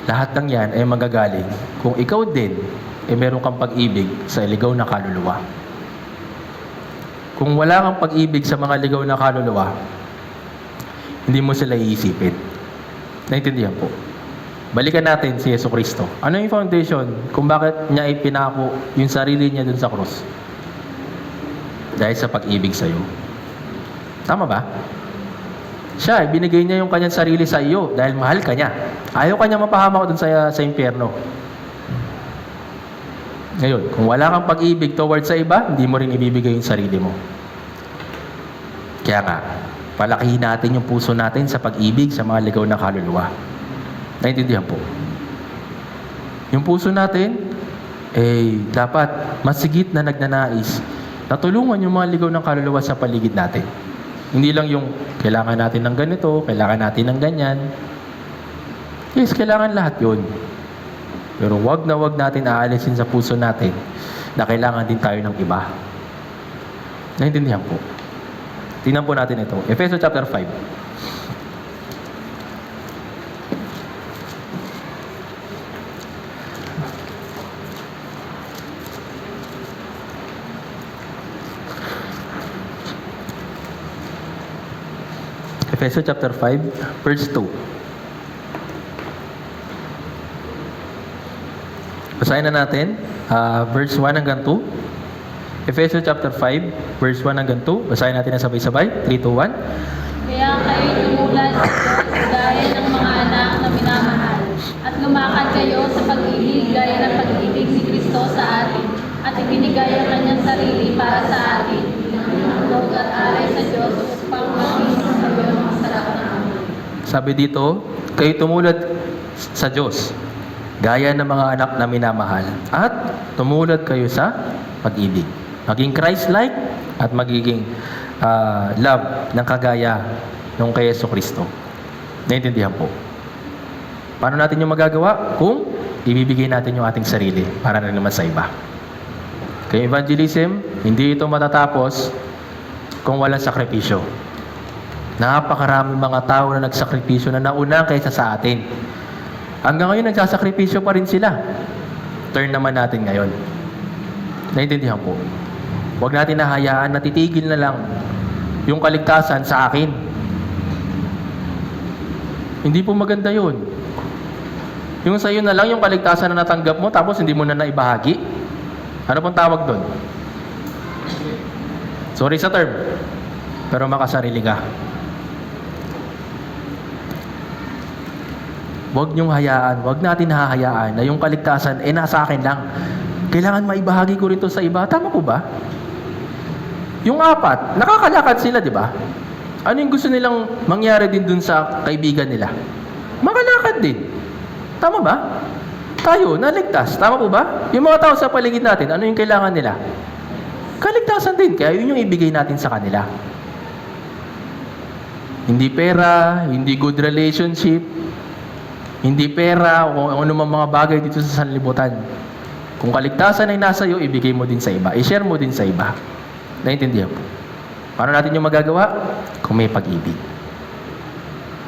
S1: Lahat ng yan ay magagaling kung ikaw din ay meron kang pag-ibig sa ligaw na kaluluwa. Kung wala kang pag-ibig sa mga ligaw na kaluluwa, hindi mo sila iisipin. Naintindihan po? Balikan natin si Yesu Cristo. Ano yung foundation kung bakit niya ipinako yung sarili niya dun sa krus? Dahil sa pag-ibig sa iyo. Tama ba? Siya, binigay niya yung kanyang sarili sa iyo dahil mahal ka niya. Ayaw ka niya mapahamak dun sa impyerno. Ngayon, kung wala kang pag-ibig towards sa iba, hindi mo rin ibibigay yung sarili mo. Kaya nga, palakihin natin yung puso natin sa pag-ibig sa mga ligaw na kaluluwa. Naintindihan po. Yung puso natin, dapat masigit na nagnanais na tulungan yung mga ligaw ng kaluluwa sa paligid natin. Hindi lang yung kailangan natin ng ganito, kailangan natin ng ganyan. Yes, kailangan lahat yun. Pero wag na wag natin aalisin sa puso natin na kailangan din tayo ng iba. Naintindihan po. Tingnan po natin ito. Efeso chapter 5. Efeso chapter 5, verse 2. Basahin na natin, verse 1 hanggang 2. Efeso chapter 5, verse 1 hanggang 2. Basahin natin na sabay-sabay. 3, 2, 1.
S2: Kaya kayo tumulad sa Diyos gaya ng mga anak na minamahal at lumakad kayo sa pag-ibig gaya ng pag-ibig ni Kristo sa atin at ibinigay ang kanyang sarili para sa atin handog at alay sa Diyos upang maging sa iyo ang sarap na amoy.
S1: Sabi dito, kayo tumulad sa Diyos, gaya ng mga anak na minamahal, at tumulad kayo sa pag-ibig. Maging Christ-like at magiging love ng kagaya ng kay Yesu Kristo. Naintindihan po. Paano natin yung magagawa? Kung ibibigay natin yung ating sarili para na naman sa iba. Kaya evangelism, hindi ito matatapos kung walang sakripisyo. Napakaraming mga tao na nagsakripisyo na nauna kaysa sa atin. Hanggang ngayon, nagsasakripisyo pa rin sila. Turn naman natin ngayon. Naintindihan po. Huwag natin nahayaan na titigil na lang yung kaligtasan sa akin. Hindi po maganda yun. Yung sa'yo na lang yung kaligtasan na natanggap mo tapos hindi mo na naibahagi. Ano pong tawag doon? Sorry sa term. Pero makasarili ka. Huwag niyong hayaan, huwag natin hahayaan na yung kaligtasan, nasa akin lang. Kailangan maibahagi ko rin to sa iba. Tama po ba? Yung 4, nakakalakad sila, di ba? Ano yung gusto nilang mangyari din dun sa kaibigan nila? Makalakad din. Tama ba? Tayo, naligtas. Tama po ba? Yung mga tao sa paligid natin, ano yung kailangan nila? Kaligtasan din. Kaya yun yung ibigay natin sa kanila. Hindi pera, hindi good relationship, hindi pera, o ano mang mga bagay dito sa sanlibutan. Kung kaligtasan ay nasa iyo, ibigay mo din sa iba. I-share mo din sa iba. Naintindihan po. Paano natin yung magagawa? Kung may pag-ibig.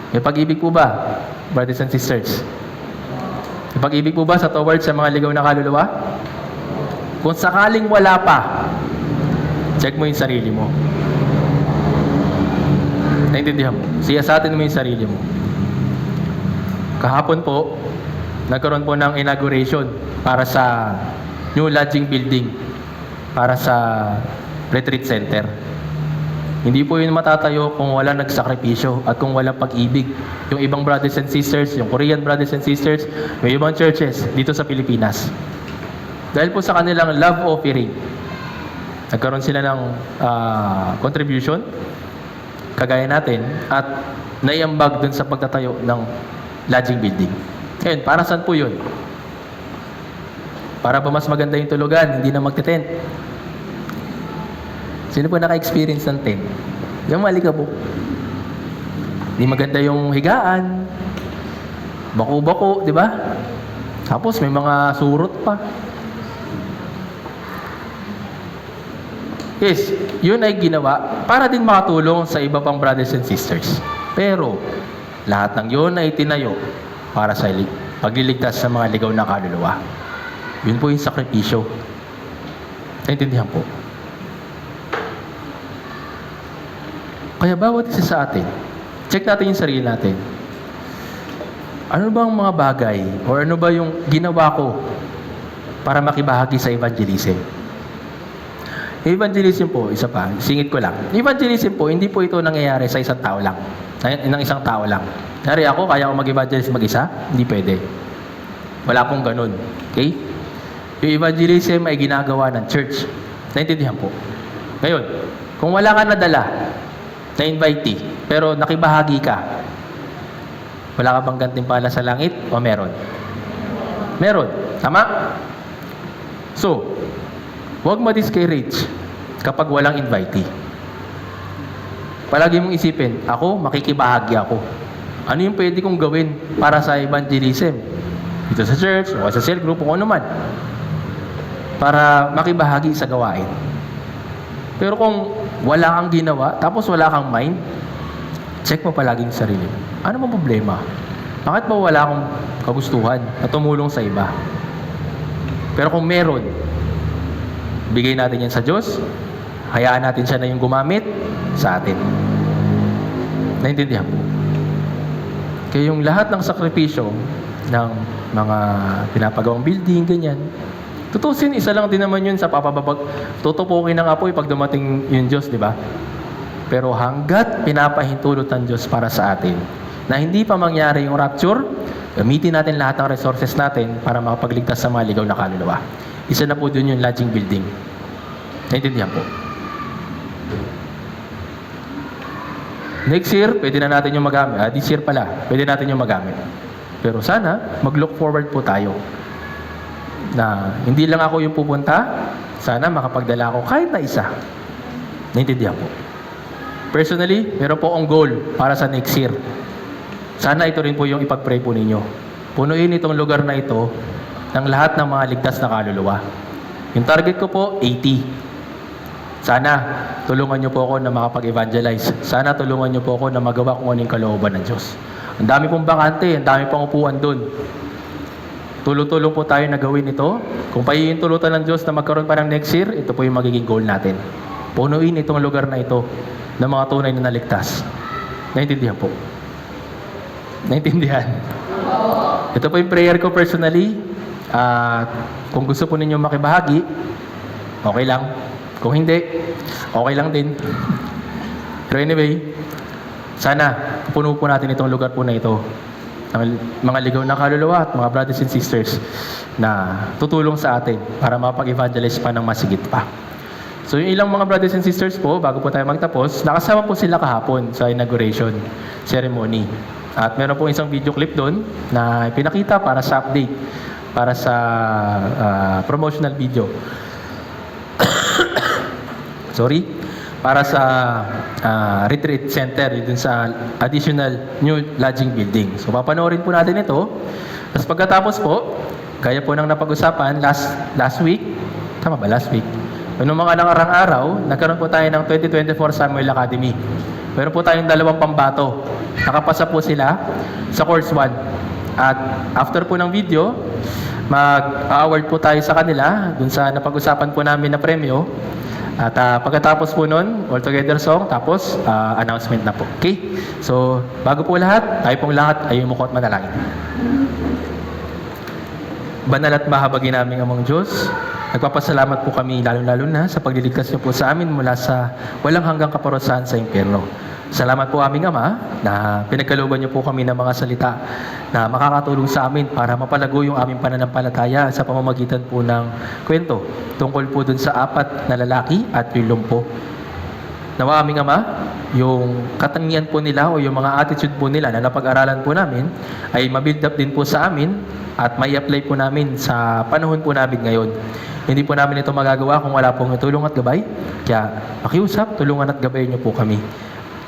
S1: May pag-ibig po ba, brothers and sisters? May pag-ibig po ba sa towards sa mga ligaw na kaluluwa? Kung sakaling wala pa, check mo yung sarili mo. Naintindihan mo? Siyasatin mo yung sarili mo. Kahapon po, nagkaroon po ng inauguration para sa new lodging building para sa retreat center. Hindi po yun matatayo kung wala nagsakripisyo at kung walang pag-ibig. Yung ibang brothers and sisters, yung Korean brothers and sisters, may ibang churches dito sa Pilipinas. Dahil po sa kanilang love offering, nagkaroon sila ng contribution, kagaya natin, at naiambag dun sa pagtatayo ng lodging building. Ngayon, para saan po yun? Para ba mas maganda yung tulugan, hindi na magte-tent? Sino po naka-experience ng tent? Yung malikabok. Hindi maganda yung higaan. Bako-bako, di ba? Tapos may mga surot pa. Yes, yun ay ginawa para din makatulong sa iba pang brothers and sisters. Pero, lahat ng yun ay tinayo para sa pagliligtas sa mga ligaw na kaluluwa. Yun po yung sakripisyo. Naintindihan po. Kaya bawat isa sa atin, check natin yung sarili natin. Ano ba ang mga bagay o ano ba yung ginawa ko para makibahagi sa evangelism? Evangelism po, isa pa, singit ko lang. Evangelism po, hindi po ito nangyayari sa isang tao lang. Ng isang tao lang. Nari ako, kaya ako mag-evangelist mag-isa? Hindi pwede. Wala pong ganun. Okay? Yung evangelism ay ginagawa ng church. Naintindihan po. Ngayon, kung wala ka nadala na invitee, pero nakibahagi ka, wala ka bang gantimpala sa langit o meron? Meron. Tama? So, huwag ma-discourage kapag walang invitee. Palagi mong isipin, ako, makikibahagi ako. Ano yung pwede kong gawin para sa evangelism? Dito sa church, o sa cell group, o ano man. Para makibahagi sa gawain. Pero kung wala kang ginawa, tapos wala kang mind, check mo palagi yung sarili mo. Ano bang problema? Bakit ba wala akong kagustuhan na tumulong sa iba? Pero kung meron, bigay natin yan sa Diyos, hayaan natin siya na yung gumamit sa atin. Naintindihan po? Kaya yung lahat ng sakripisyo ng mga pinapagawang building, ganyan, tutusin, isa lang din naman yun sa papababag. Tutupukin ng apoy pag dumating yung Diyos, di ba? Pero hanggat pinapahintulot ng Diyos para sa atin, na hindi pa mangyari yung rapture, gamitin natin lahat ng resources natin para makapagligtas sa mga ligaw na kaluluwa. Isa na po dun yung lodging building. Naintindihan po? Next year, pwede na natin yung magamit. This year pala, pwede natin yung magamit. Pero sana, mag-look forward po tayo. Na hindi lang ako yung pupunta, sana makapagdala ako kahit na isa. Naintindihan po? Personally, meron po akong goal para sa next year. Sana ito rin po yung ipag-pray po ninyo. Punuin itong lugar na ito ng lahat ng mga ligtas na kaluluwa. Yung target ko po, 80. Sana tulungan niyo po ako na makapag-evangelize. Sana tulungan niyo po ako na magawa kung ano yung kalooban ng Diyos. Ang dami pong bakante, ang dami pong upuan doon. Tulong-tulong po tayo na gawin ito. Kung pahihintulutan ng Diyos na magkaroon pa ng next year, ito po yung magiging goal natin. Punuin itong lugar na ito ng mga tunay na naligtas. Naintindihan po? Naintindihan? Ito po yung prayer ko personally. Kung gusto po ninyo makibahagi, okay lang. Kung hindi, okay lang din. Pero anyway, sana puno po natin itong lugar po na ito. Ang mga ligaw na kaluluwa at mga brothers and sisters na tutulong sa atin para makapag-evangelize pa ng masigit pa. So yung ilang mga brothers and sisters po, bago po tayo magtapos, nakasama po sila kahapon sa inauguration ceremony. At meron po isang video clip doon na pinakita para sa update, para sa promotional video. Sorry, para sa retreat center dun sa additional new lodging building. So papanoorin po natin ito. Tapos pagkatapos po, gaya po ng napag-usapan last week, tama ba last week? Noong mga nakarang araw, nagkaroon po tayo ng 2024 Samuel Academy. Meron po tayong 2 pambato. Nakapasa po sila sa course 1. At after po ng video, mag-award po tayo sa kanila dun sa napag-usapan po namin na premyo. At pagkatapos po nun, all together song, tapos announcement na po. Okay? So, bago po lahat, tayo pong lahat ay umuko at manalangin. Banal at mahabagin naming amang Diyos, nagpapasalamat po kami lalo-lalo na sa pagliligtas niyo po sa amin mula sa walang hanggang kaparusahan sa impyerno. Salamat po aming Ama na pinagkalooban niyo po kami ng mga salita na makakatulong sa amin para mapalago yung aming pananampalataya sa pamamagitan po ng kwento tungkol po dun sa 4 na lalaki at yung 10. Nawa aming Ama, yung katangian po nila o yung mga attitude po nila na napag-aralan po namin ay mabuild up din po sa amin at may apply po namin sa panahon po namin ngayon. Hindi po namin ito magagawa kung wala pong tulong at gabay. Kaya pakiusap, tulungan at gabayin niyo po kami.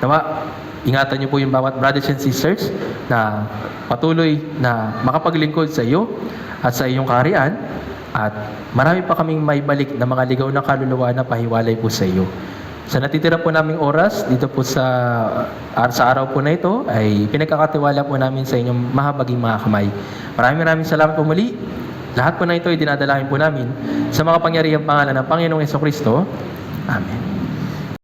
S1: Nawa, ingatan niyo po yung bawat brothers and sisters na patuloy na makapaglingkod sa iyo at sa iyong kaharian at marami pa kaming maibalik na mga ligaw na kaluluwa na pahiwalay po sa iyo. Sa natitira po naming oras dito po sa araw po na ito ay pinagkakatiwala po namin sa inyong mahabaging mga kamay. Maraming salamat po muli. Lahat po na ito ay dinadalahin po namin sa mga pangyarihang pangalan ng Panginoong Hesukristo. Amen.